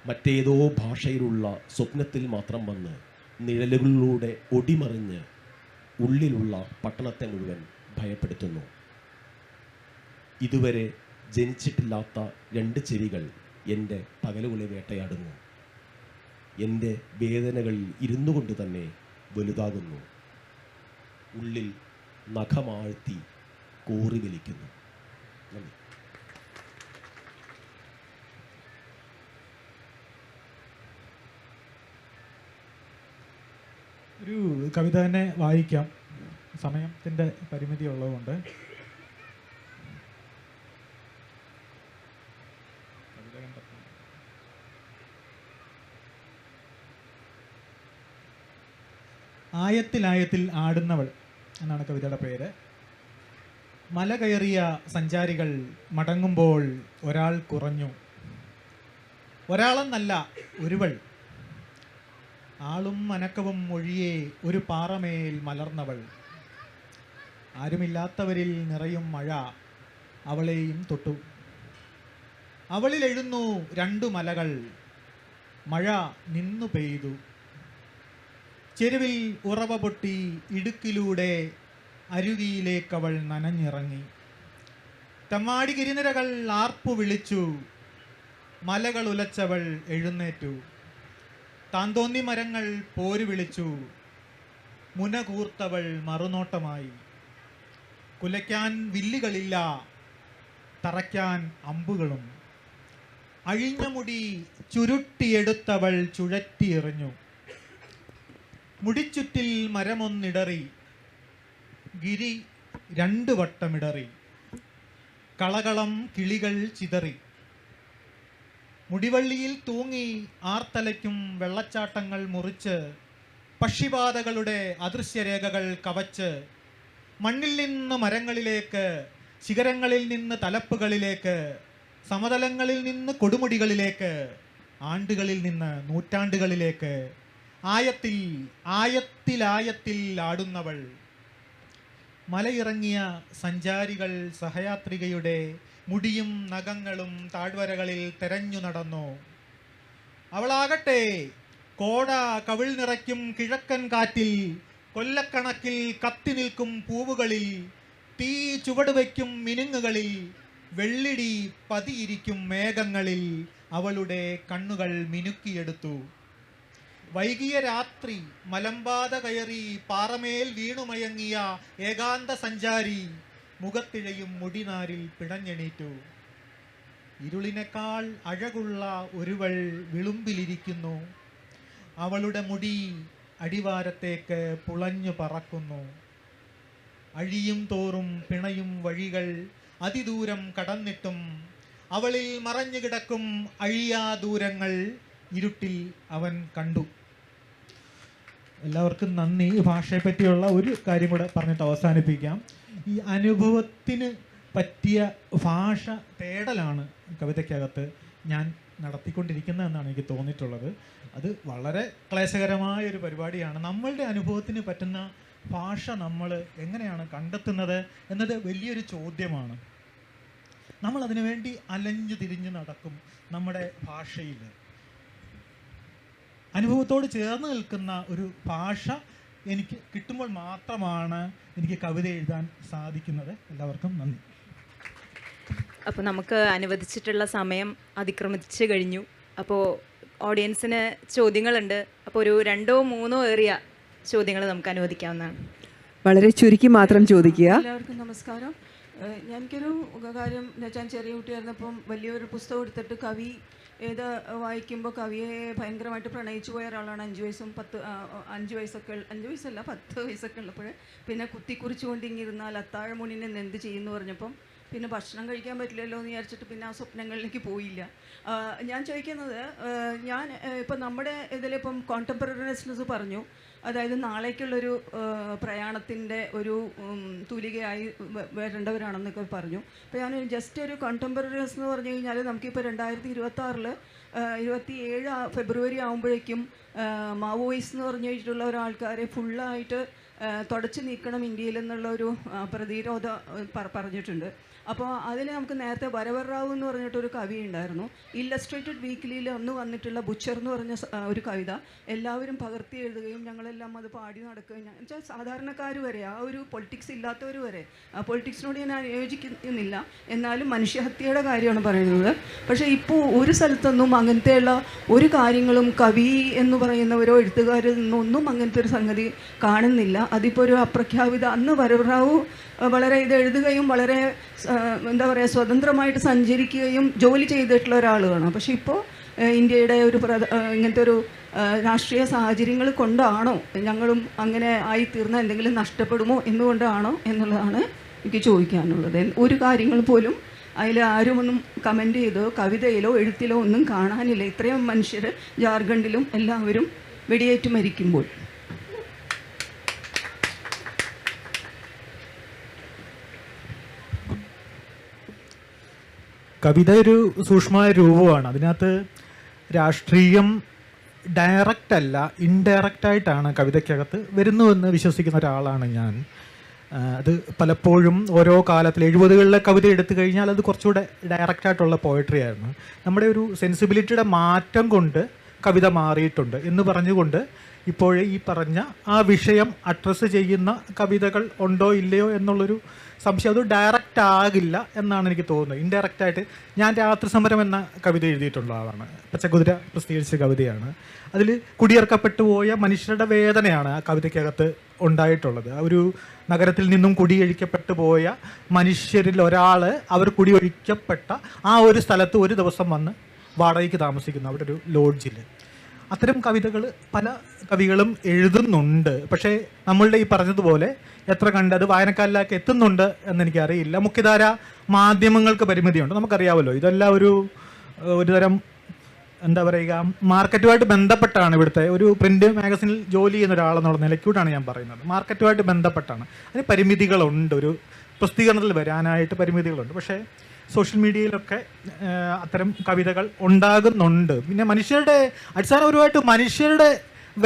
മറ്റേതോ ഭാഷയിലുള്ള സ്വപ്നത്തിൽ മാത്രം വന്ന് നിഴലുകളിലൂടെ ഒടിമറിഞ്ഞ് ഉള്ളിലുള്ള പട്ടണത്തെ മുഴുവൻ ഭയപ്പെടുത്തുന്നു. ഇതുവരെ ജനിച്ചിട്ടില്ലാത്ത 2 ചെവികൾ എൻ്റെ പകലുകളെ വേട്ടയാടുന്നു. എൻ്റെ വേദനകളിൽ ഇരുന്നു കൊണ്ട് തന്നെ വലുതാകുന്നു. ഉള്ളിൽ നഖമാഴ്ത്തി കോറി വലിക്കുന്നു. നന്ദി. ഒരു കവിത തന്നെ വായിക്കാം, സമയത്തിൻ്റെ പരിമിതി ഉള്ളതുകൊണ്ട്. ആയത്തിൽ ആടുന്നവൾ എന്നാണ് കവിതയുടെ പേര്. മല കയറിയ സഞ്ചാരികൾ മടങ്ങുമ്പോൾ ഒരാൾ കുറഞ്ഞു. ഒരാളെന്നല്ല, ഒരുവൾ. ആളും അനക്കവും ഒഴിയെ ഒരു പാറമേൽ മലർന്നവൾ. ആരുമില്ലാത്തവരിൽ നിറയും മഴ അവളെയും തൊട്ടു. അവളിൽ എഴുന്നു 2 മലകൾ. മഴ നിന്നു പെയ്തു. ചെരുവിൽ ഉറവ പൊട്ടി ഇടുക്കിലൂടെ അരുവിയിലേക്കവൾ നനഞ്ഞിറങ്ങി. തമ്മാടി ഗിരിനിരകൾ ആർപ്പു വിളിച്ചു. മലകൾ ഉലച്ചവൾ എഴുന്നേറ്റു. താന്തോന്നി മരങ്ങൾ പോരു വിളിച്ചു. മുനകൂർത്തവൾ മറുനോട്ടമായി. കുലയ്ക്കാൻ വില്ലുകളില്ല, തറയ്ക്കാൻ അമ്പുകളും. അഴിഞ്ഞ മുടി ചുരുട്ടിയെടുത്തവൾ ചുഴറ്റിയെറിഞ്ഞു. മുടിച്ചുറ്റിൽ മരമൊന്നിടറി. ഗിരി 2 വട്ടമിടറി. കളകളം കിളികൾ ചിതറി. മുടിവള്ളിയിൽ തൂങ്ങി ആർത്തലയ്ക്കും വെള്ളച്ചാട്ടങ്ങൾ മുറിച്ച്, പക്ഷിപാതകളുടെ അദൃശ്യരേഖകൾ കവച്ച്, മണ്ണിൽ നിന്ന് മരങ്ങളിലേക്ക്, ശിഖരങ്ങളിൽ നിന്ന് തലപ്പുകളിലേക്ക്, സമതലങ്ങളിൽ നിന്ന് കൊടുമുടികളിലേക്ക്, ആണ്ടുകളിൽ നിന്ന് നൂറ്റാണ്ടുകളിലേക്ക്, ആയത്തിൽ ആടുന്നവൾ. മലയിറങ്ങിയ സഞ്ചാരികൾ സഹയാത്രികയുടെ മുടിയും നഖങ്ങളും താഴ്വരകളിൽ തെരഞ്ഞു നടന്നു. അവളാകട്ടെ കോട കവിൾ നിറയ്ക്കും കിഴക്കൻ കാറ്റിൽ, കൊല്ലക്കണക്കിൽ കത്തി നിൽക്കും പൂവുകളിൽ, തീ ചുവട് വയ്ക്കും മിനുങ്ങുകളിൽ, വെള്ളിടി പതിയിരിക്കും മേഘങ്ങളിൽ അവളുടെ കണ്ണുകൾ മിനുക്കിയെടുത്തു. വൈകിയ രാത്രി മലമ്പാത കയറി പാറമേൽ വീണുമയങ്ങിയ ഏകാന്ത സഞ്ചാരി മുഖത്തിഴയും മുടിനാരിൽ പിണഞ്ഞെണീറ്റു. ഇരുളിനേക്കാൾ അഴകുള്ള ഒരുവൾ വിളുമ്പിലിരിക്കുന്നു. അവളുടെ മുടി അടിവാരത്തേക്ക് പുളഞ്ഞു പറക്കുന്നു. അഴിയും തോറും പിണയും വഴികൾ അതിദൂരം കടന്നിട്ടും അവളിൽ മറഞ്ഞു കിടക്കും അഴിയാ ദൂരങ്ങൾ ഇരുട്ടിൽ അവൻ കണ്ടു. എല്ലാവർക്കും നന്ദി. ഭാഷയെ പറ്റിയുള്ള ഒരു കാര്യം കൂടെ പറഞ്ഞിട്ട് അവസാനിപ്പിക്കാം. ഈ അനുഭവത്തിന് പറ്റിയ ഭാഷ തേടലാണ് കവിതയ്ക്കകത്ത് ഞാൻ നടത്തിക്കൊണ്ടിരിക്കുന്നതെന്നാണ് എനിക്ക് തോന്നിയിട്ടുള്ളത്. അത് വളരെ ക്ലേശകരമായ ഒരു പരിപാടിയാണ്. നമ്മളുടെ അനുഭവത്തിന് പറ്റുന്ന ഭാഷ നമ്മൾ എങ്ങനെയാണ് കണ്ടെത്തുന്നത് എന്നത് വലിയൊരു ചോദ്യമാണ്. നമ്മൾ അതിനു വേണ്ടി അലഞ്ഞു തിരിഞ്ഞു നടക്കും. നമ്മുടെ ഭാഷയിൽ അനുഭവത്തോട് ചേർന്ന് നിൽക്കുന്ന ഒരു ഭാഷ എനിക്ക് കിട്ടുമ്പോൾ മാത്രമാണ് എനിക്ക് കവിത എഴുതാൻ സാധിക്കുന്നത്. എല്ലാവർക്കും നന്ദി. അപ്പോൾ നമുക്ക് അനുവദിച്ചിട്ടുള്ള സമയം അതിക്രമിച്ച് കഴിഞ്ഞു. അപ്പോൾ ഓഡിയൻസിന് ചോദ്യങ്ങളുണ്ട്. അപ്പോൾ ഒരു 2-3 ഏറിയ ചോദ്യങ്ങൾ നമുക്ക് അനുവദിക്കാവുന്നതാണ്. വളരെ ചുരുക്കി മാത്രം ചോദിക്കുക. എല്ലാവർക്കും നമസ്കാരം. എനിക്കൊരു കാര്യം എന്ന് വെച്ചാൽ ചെറിയ കുട്ടിയായിരുന്നപ്പം വലിയൊരു പുസ്തകം എടുത്തിട്ട് കവി ഏത് വായിക്കുമ്പോൾ കവിയെ ഭയങ്കരമായിട്ട് പ്രണയിച്ചു പോയ ഒരാളാണ്. 5 വയസ്സും 5 വയസ്സൊക്കെ 5 വയസ്സല്ല 10 വയസ്സൊക്കെ ഉള്ളപ്പോൾ പിന്നെ കുത്തിക്കുറിച്ചുകൊണ്ടിങ്ങിരുന്നാൽ അത്താഴമുണിനെ എന്ത് ചെയ്യുമെന്ന് പറഞ്ഞപ്പം പിന്നെ ഭക്ഷണം കഴിക്കാൻ പറ്റില്ലല്ലോ എന്ന് വിചാരിച്ചിട്ട് പിന്നെ ആ സ്വപ്നങ്ങളിലേക്ക് പോയില്ല. ഞാൻ ചോദിക്കുന്നത്, ഞാൻ ഇപ്പം നമ്മുടെ ഇതിലിപ്പം കോണ്ടംപററിനെസ് പറഞ്ഞു, അതായത് നാളേക്കുള്ളൊരു പ്രയാണത്തിൻ്റെ ഒരു തൂലികയായി വരേണ്ടവരാണെന്നൊക്കെ പറഞ്ഞു. അപ്പോൾ ഞാൻ ജസ്റ്റ് ഒരു കോണ്ടംപററിനെസ് എന്ന് പറഞ്ഞു കഴിഞ്ഞാൽ നമുക്കിപ്പോൾ 2026 27 ഫെബ്രുവരി ആകുമ്പോഴേക്കും മാവോയിസ്റ്റ് എന്ന് പറഞ്ഞിട്ടുള്ള ഒരാൾക്കാരെ ഫുള്ളായിട്ട് തുടച്ചു നീക്കണം ഇന്ത്യയിൽ എന്നുള്ളൊരു പ്രതിരോധ പറഞ്ഞിട്ടുണ്ട്. അപ്പോൾ അതിൽ നമുക്ക് നേരത്തെ വരവർ റാവു എന്ന് പറഞ്ഞിട്ടൊരു കവി ഉണ്ടായിരുന്നു. ഇല്ലസ്ട്രേറ്റഡ് വീക്കിലിയിൽ അന്ന് വന്നിട്ടുള്ള ബുച്ചർ എന്ന് പറഞ്ഞ ഒരു കവിത എല്ലാവരും പകർത്തി എഴുതുകയും ഞങ്ങളെല്ലാം അത് പാടി നടക്കുകയും വെച്ചാൽ സാധാരണക്കാർ വരെ, ആ ഒരു പൊളിറ്റിക്സ് ഇല്ലാത്തവർ വരെ, പൊളിറ്റിക്സിനോട് ഞാൻ യോജിക്കുന്നില്ല, എന്നാലും മനുഷ്യഹത്യയുടെ കാര്യമാണ് പറയുന്നത്. പക്ഷേ ഇപ്പോൾ ഒരു സ്ഥലത്തൊന്നും അങ്ങനത്തെയുള്ള ഒരു കാര്യങ്ങളും കവി എന്ന് പറയുന്നവരോ എഴുത്തുകാരിൽ നിന്നൊന്നും അങ്ങനത്തെ ഒരു സംഗതി കാണുന്നില്ല. അതിപ്പോൾ ഒരു അപ്രഖ്യാപിത, അന്ന് വരവർ റാവു വളരെ ഇത് എഴുതുകയും വളരെ എന്താ പറയുക സ്വതന്ത്രമായിട്ട് സഞ്ചരിക്കുകയും ജോലി ചെയ്തിട്ടുള്ള ഒരാളാണ്. പക്ഷേ ഇപ്പോൾ ഇന്ത്യയുടെ ഒരു ഇങ്ങനത്തെ ഒരു രാഷ്ട്രീയ സാഹചര്യങ്ങൾ കൊണ്ടാണോ ഞങ്ങളും അങ്ങനെ ആയിത്തീർന്ന എന്തെങ്കിലും നഷ്ടപ്പെടുമോ എന്നുകൊണ്ടാണോ എന്നുള്ളതാണ് എനിക്ക് ചോദിക്കാനുള്ളത്. ഒരു കാര്യങ്ങൾ പോലും അതിൽ ആരും ഒന്നും കമൻ്റ് ചെയ്തോ കവിതയിലോ എഴുത്തിലോ ഒന്നും കാണാനില്ല. ഇത്രയും മനുഷ്യർ ജാർഖണ്ഡിലും എല്ലാവരും വെടിയേറ്റ് മരിക്കുമ്പോൾ. കവിത ഒരു സൂക്ഷ്മമായ രൂപമാണ്. അതിനകത്ത് രാഷ്ട്രീയം ഡയറക്റ്റ് അല്ല, ഇൻഡയറക്റ്റായിട്ടാണ് കവിതയ്ക്കകത്ത് വരുന്നുവെന്ന് വിശ്വസിക്കുന്ന ഒരാളാണ് ഞാൻ. അത് പലപ്പോഴും ഓരോ കാലത്തിൽ 70കളിലെ കവിത എടുത്തു കഴിഞ്ഞാൽ അത് കുറച്ചുകൂടെ ഡയറക്റ്റായിട്ടുള്ള പോയട്രി ആയിരുന്നു. നമ്മുടെ ഒരു സെൻസിബിലിറ്റിയുടെ മാറ്റം കൊണ്ട് കവിത മാറിയിട്ടുണ്ട് എന്ന് പറഞ്ഞുകൊണ്ട് ഇപ്പോഴേ ഈ പറഞ്ഞ ആ വിഷയം അഡ്രസ്സ് ചെയ്യുന്ന കവിതകൾ ഉണ്ടോ ഇല്ലയോ എന്നുള്ളൊരു സംശയം. അത് ഡയറക്റ്റ് ആകില്ല എന്നാണ് എനിക്ക് തോന്നുന്നത്. ഇൻഡയറക്റ്റായിട്ട് ഞാൻ രാത്രി സമരം എന്ന കവിത എഴുതിയിട്ടുള്ള ആളാണ്. പച്ചക്കുതിര പ്രസിദ്ധീകരിച്ച കവിതയാണ്. അതിൽ കുടിയിറക്കപ്പെട്ടു പോയ മനുഷ്യരുടെ വേദനയാണ് ആ കവിതയ്ക്കകത്ത് ഉണ്ടായിട്ടുള്ളത്. ഒരു നഗരത്തിൽ നിന്നും കുടിയൊഴിക്കപ്പെട്ടു പോയ മനുഷ്യരിൽ ഒരാൾ അവർ കുടിയൊഴിക്കപ്പെട്ട ആ ഒരു സ്ഥലത്ത് ഒരു ദിവസം വന്ന് വാടകയ്ക്ക് താമസിക്കുന്നു, അവിടെ ഒരു ലോഡ്ജിൽ. അത്തരം കവിതകൾ പല കവികളും എഴുതുന്നുണ്ട്. പക്ഷേ നമ്മളുടെ ഈ പറഞ്ഞതുപോലെ എത്ര കണ്ട് അത് വായനക്കാരിലേക്ക് എത്തുന്നുണ്ട് എന്നെനിക്കറിയില്ല. മുഖ്യധാര മാധ്യമങ്ങൾക്ക് പരിമിതിയുണ്ട്, നമുക്കറിയാമല്ലോ. ഇതെല്ലാം ഒരു തരം എന്താ പറയുക, മാർക്കറ്റുമായിട്ട് ബന്ധപ്പെട്ടാണ്. ഇവിടുത്തെ ഒരു പ്രിൻ്റ് മാഗസിനിൽ ജോലി ചെയ്യുന്ന ഒരാളെന്നുള്ള നിലയ്ക്കൂടാണ് ഞാൻ പറയുന്നത്. മാർക്കറ്റുമായിട്ട് ബന്ധപ്പെട്ടാണ്. അതിന് പരിമിതികളുണ്ട്, ഒരു പ്രസിദ്ധീകരണത്തിൽ വരാനായിട്ട് പരിമിതികളുണ്ട്. പക്ഷേ സോഷ്യൽ മീഡിയയിലൊക്കെ അത്തരം കവിതകൾ ഉണ്ടാകുന്നുണ്ട്. പിന്നെ മനുഷ്യരുടെ അടിസ്ഥാനപരമായിട്ട് മനുഷ്യരുടെ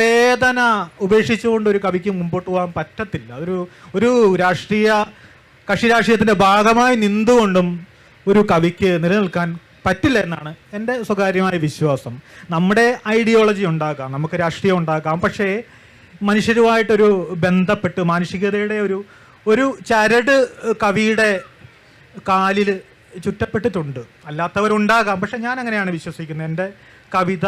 വേദന ഉപേക്ഷിച്ചുകൊണ്ട് ഒരു കവിക്ക് മുമ്പോട്ട് പോകാൻ പറ്റത്തില്ല. ഒരു കക്ഷി രാഷ്ട്രീയത്തിൻ്റെ ഭാഗമായി നിന്നുകൊണ്ടും ഒരു കവിക്ക് നിലനിൽക്കാൻ പറ്റില്ല എന്നാണ് എൻ്റെ സ്വകാര്യമായ വിശ്വാസം. നമ്മുടെ ഐഡിയോളജി ഉണ്ടാകാം, നമുക്ക് രാഷ്ട്രീയം ഉണ്ടാകാം, പക്ഷേ മനുഷ്യരുമായിട്ടൊരു ബന്ധപ്പെട്ട് മാനുഷികതയുടെ ഒരു ചരട് കവിയുടെ കാലിൽ ചുറ്റപ്പെട്ടിട്ടുണ്ട്. അല്ലാത്തവരുണ്ടാകാം, പക്ഷെ ഞാൻ അങ്ങനെയാണ് വിശ്വസിക്കുന്നത്. എൻ്റെ കവിത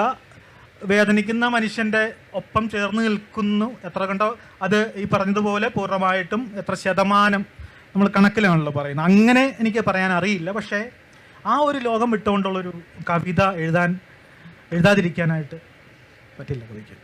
വേദനിക്കുന്ന മനുഷ്യൻ്റെ ഒപ്പം ചേർന്ന് നിൽക്കുന്നു. എത്ര കണ്ടോ അത് ഈ പറഞ്ഞതുപോലെ പൂർണ്ണമായിട്ടും എത്ര ശതമാനം നമ്മൾ കണക്കിലാണല്ലോ പറയുന്നത്. അങ്ങനെ എനിക്ക് പറയാൻ അറിയില്ല, പക്ഷേ ആ ഒരു ലോകം വിട്ടുകൊണ്ടുള്ളൊരു കവിത എഴുതാതിരിക്കാനായിട്ട് പറ്റില്ല കവിക്ക്.